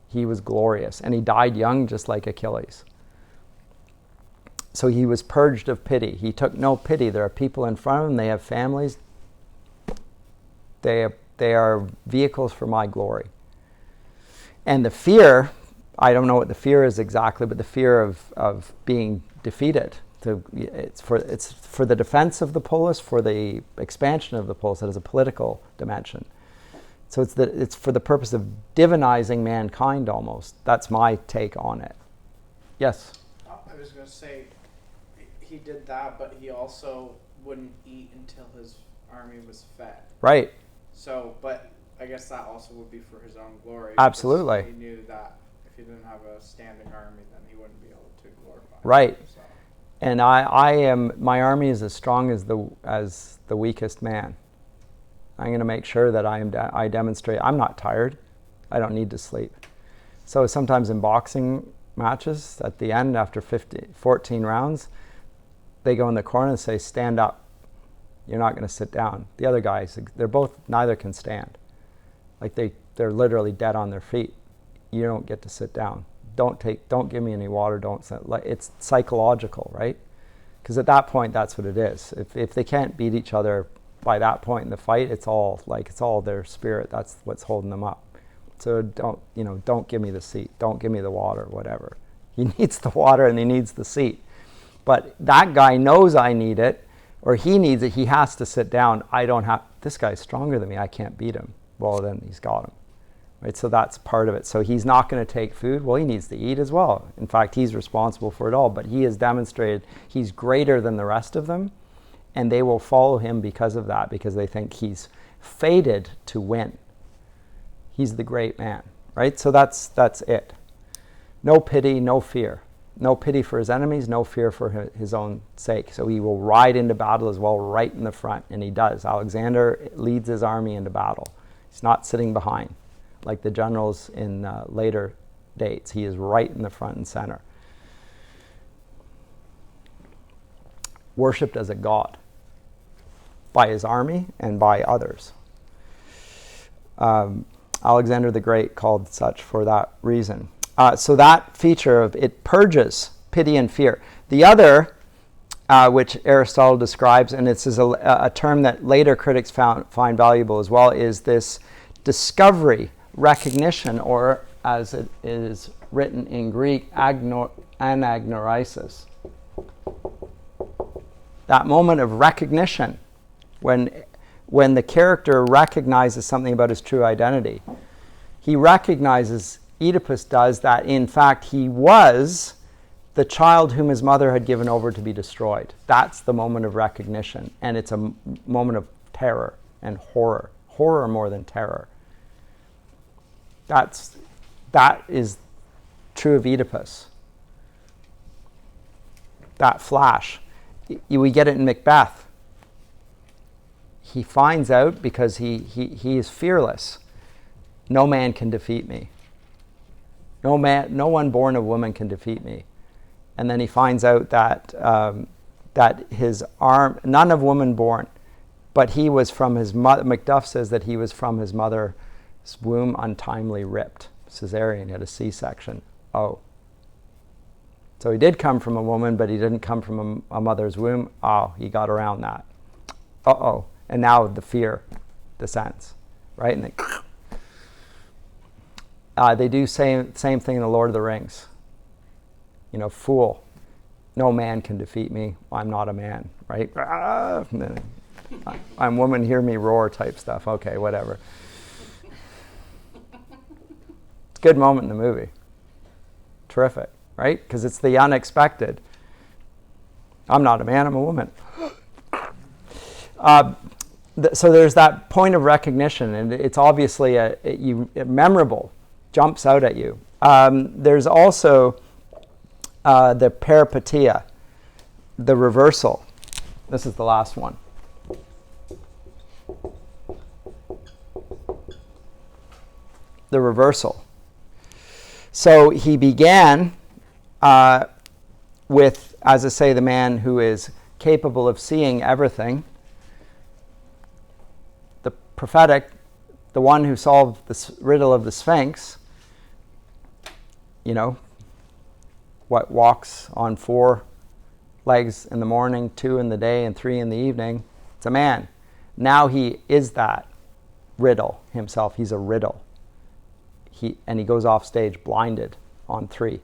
He was glorious, and he died young just like Achilles. So he was purged of pity. He took no pity. There are people in front of him, they have families. They are vehicles for my glory. And the fear, I don't know what the fear is exactly, but the fear of being defeated. It's for the defense of the polis, for the expansion of the polis. That is a political dimension. So it's for the purpose of divinizing mankind almost. That's my take on it. Yes? I was going to say, he did that, but he also wouldn't eat until his army was fed. Right. So, but I guess that also would be for his own glory. Absolutely. He knew that if he didn't have a standing army, then he wouldn't be able to glorify. Right. So. And my army is as strong as the weakest man. I'm going to make sure that I demonstrate. I'm not tired. I don't need to sleep. So sometimes in boxing matches, at the end, after 14 rounds, they go in the corner and say, stand up. You're not going to sit down. The other guys, neither can stand. Like they're literally dead on their feet. You don't get to sit down. Don't give me any water. It's psychological, right? Because at that point, that's what it is. If they can't beat each other by that point in the fight, it's all their spirit. That's what's holding them up. So don't give me the seat. Don't give me the water, whatever. He needs the water and he needs the seat. But that guy knows I need it, or he needs it. He has to sit down. I don't have. This guy's stronger than me. I can't beat him. Well, then he's got him. Right? So that's part of it. So he's not going to take food. Well, he needs to eat as well. In fact, he's responsible for it all. But he has demonstrated he's greater than the rest of them, and they will follow him because of that, because they think he's fated to win. He's the great man, right? So that's it. No pity, no fear. No pity for his enemies, no fear for his own sake. So he will ride into battle as well, right in the front, and he does. Alexander leads his army into battle. He's not sitting behind. like the generals in later dates. He is right in the front and center. Worshipped as a god by his army and by others. Alexander the Great called such for that reason. So that feature of it purges pity and fear. The other, which Aristotle describes, and this is a term that later critics find valuable as well, is this discovery, recognition, or as it is written in Greek, anagnorisis. That moment of recognition when the character recognizes something about his true identity. He recognizes, Oedipus does, that in fact he was the child whom his mother had given over to be destroyed. That's the moment of recognition, and it's a moment of terror and horror. Horror more than terror. That is true of Oedipus. That flash. We get it in Macbeth. He finds out because he is fearless. No man can defeat me. No one born of woman can defeat me. And then he finds out that his arm, none of woman born, but he was from his mother. Macduff says that he was from his mother's womb untimely ripped. Caesarean, he had a C-section. Oh. So he did come from a woman, but he didn't come from a mother's womb. Oh, he got around that. Uh-oh. And now the fear descends, right? And they do same thing in The Lord of the Rings. You know, fool. No man can defeat me. I'm not a man, right? I'm woman, hear me roar type stuff. Okay, whatever. It's a good moment in the movie. Terrific, right? Because it's the unexpected. I'm not a man, I'm a woman. So there's that point of recognition, and it's obviously memorable, jumps out at you. There's also the peripeteia, the reversal. This is the last one. The reversal. So he began with, as I say, the man who is capable of seeing everything. The prophetic, the one who solved the riddle of the Sphinx, you know, what walks on 4 legs in the morning, 2 in the day, and 3 in the evening. It's a man. Now he is that riddle himself. He's a riddle. He goes off stage blinded on 3,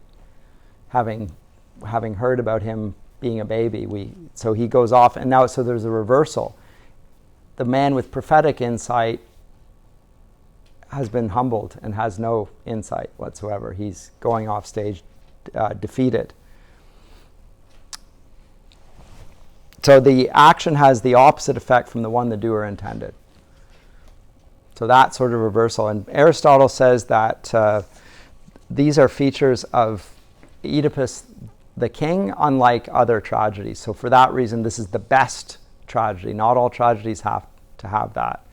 having heard about him being a baby. So he goes off, and now so there's a reversal. The man with prophetic insight has been humbled and has no insight whatsoever. He's going off stage defeated. So the action has the opposite effect from the one the doer intended. So that sort of reversal. And Aristotle says that these are features of Oedipus the king, unlike other tragedies. So for that reason, this is the best tragedy. Not all tragedies have to have that.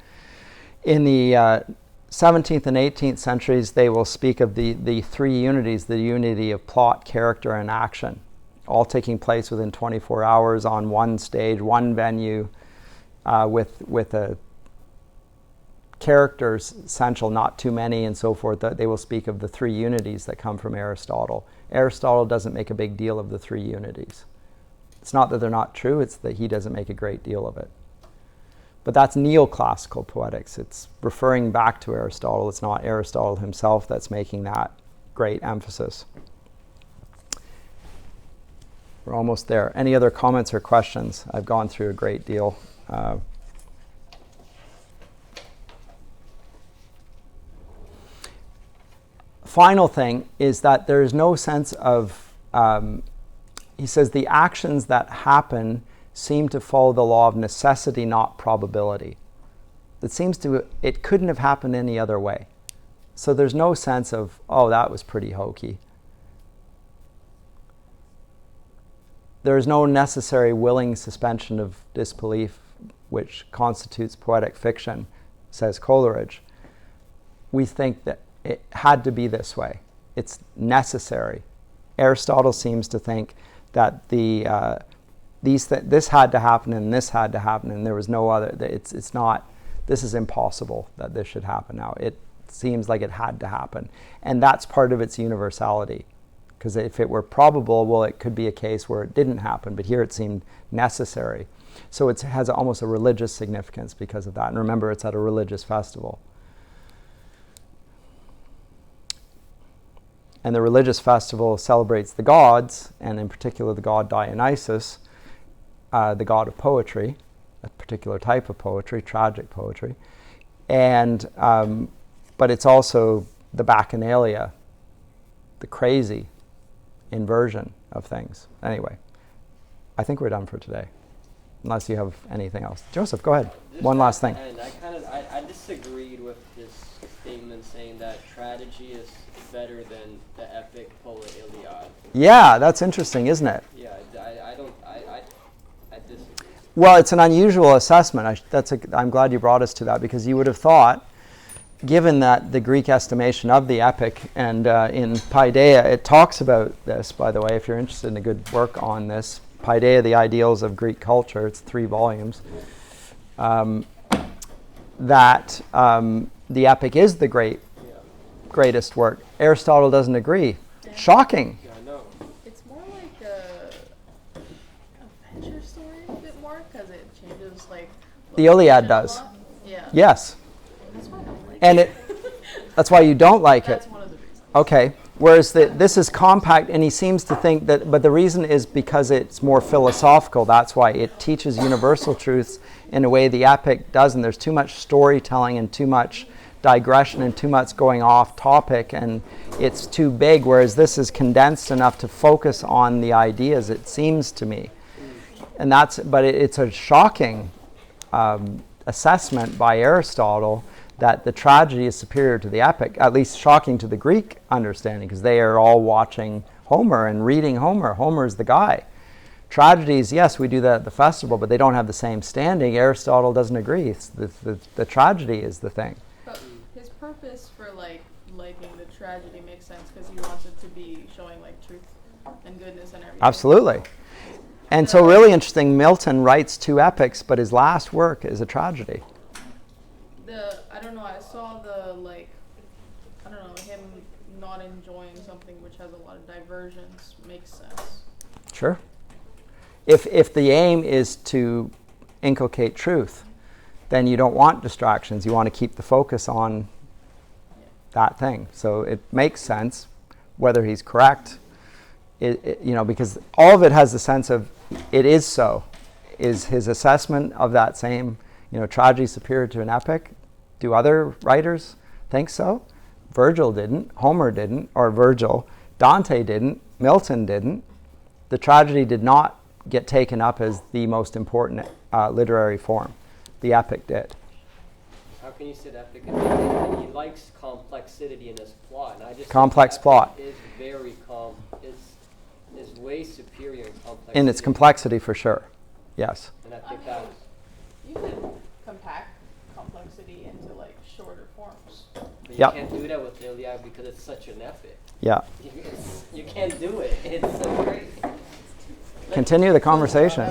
In the 17th and 18th centuries, they will speak of the 3 unities, the unity of plot, character, and action, all taking place within 24 hours on one stage, one venue, with a characters essential, not too many, and so forth. They will speak of the 3 unities that come from Aristotle. Aristotle doesn't make a big deal of the 3 unities. It's not that they're not true, it's that he doesn't make a great deal of it. But that's neoclassical poetics. It's referring back to Aristotle. It's not Aristotle himself that's making that great emphasis. We're almost there. Any other comments or questions? I've gone through a great deal. Final thing is that there is no sense of, he says, the actions that happen seem to follow the law of necessity, not probability. It couldn't have happened any other way. So there's no sense of, oh, that was pretty hokey. There is no necessary willing suspension of disbelief which constitutes poetic fiction, says Coleridge. we think that it had to be this way. It's necessary. Aristotle seems to think that this had to happen and this had to happen and there was no other. It's not. This is impossible that this should happen now. It seems like it had to happen, and that's part of its universality. Because if it were probable, well, it could be a case where it didn't happen, but here it seemed necessary. So it has almost a religious significance because of that. And remember, it's at a religious festival. And the religious festival celebrates the gods, and in particular the god Dionysus, the god of poetry, a particular type of poetry, tragic poetry. And but it's also the bacchanalia, the crazy inversion of things. Anyway, I think we're done for today, unless you have anything else. Joseph, go ahead. One last thing. And I disagreed with this statement saying that tragedy is better than the epic poet Iliad. Yeah, that's interesting, isn't it? Yeah, I disagree. Well, it's an unusual assessment. I'm glad you brought us to that, because you would have thought, given that the Greek estimation of the epic, and in Paideia, it talks about this, by the way, if you're interested in a good work on this, Paideia, the Ideals of Greek Culture, it's 3 volumes, that the epic is the greatest work. Aristotle doesn't agree. Yeah. Shocking. Yeah, I know. It's more like a adventure story a bit more, because it changes like The Iliad location a does. lot. Yeah. Yes. That's why I don't like And that's why you don't like it. That's one of the reasons. Okay. Whereas this is compact, and he seems to think that, but the reason is because it's more philosophical. That's why it teaches universal truths in a way the epic doesn't. There's too much storytelling and too much digression and too much going off topic, and it's too big, whereas this is condensed enough to focus on the ideas, it seems to me. And it's a shocking assessment by Aristotle that the tragedy is superior to the epic, at least shocking to the Greek understanding, because they are all watching Homer and reading Homer. Homer's the guy. Tragedies, yes, we do that at the festival, but they don't have the same standing. Aristotle doesn't agree. It's the tragedy is the thing. But his purpose for liking the tragedy makes sense, because he wants it to be showing like truth and goodness and everything. Absolutely. And so really interesting, Milton writes 2 epics, but his last work is a tragedy. I don't know, I saw him not enjoying something which has a lot of diversions makes sense. Sure. If the aim is to inculcate truth, then you don't want distractions. You want to keep the focus on that thing. So it makes sense, whether he's correct, because all of it has the sense of it is so. Is his assessment of that same, tragedy superior to an epic? Do other writers think so? Virgil didn't, Homer didn't, or Virgil, Dante didn't, Milton didn't. The tragedy did not get taken up as the most important literary form. The epic did. How can you say the epic? And he likes complexity in his plot, and I just Complex think the plot. epic is very is way superior in complexity. In its complexity, for sure. Yes. And I think that You can compact complexity into shorter forms. but you Yep. can't do that with Iliad because it's such an epic. Yeah. You can't do it. It's so great. Continue the conversation.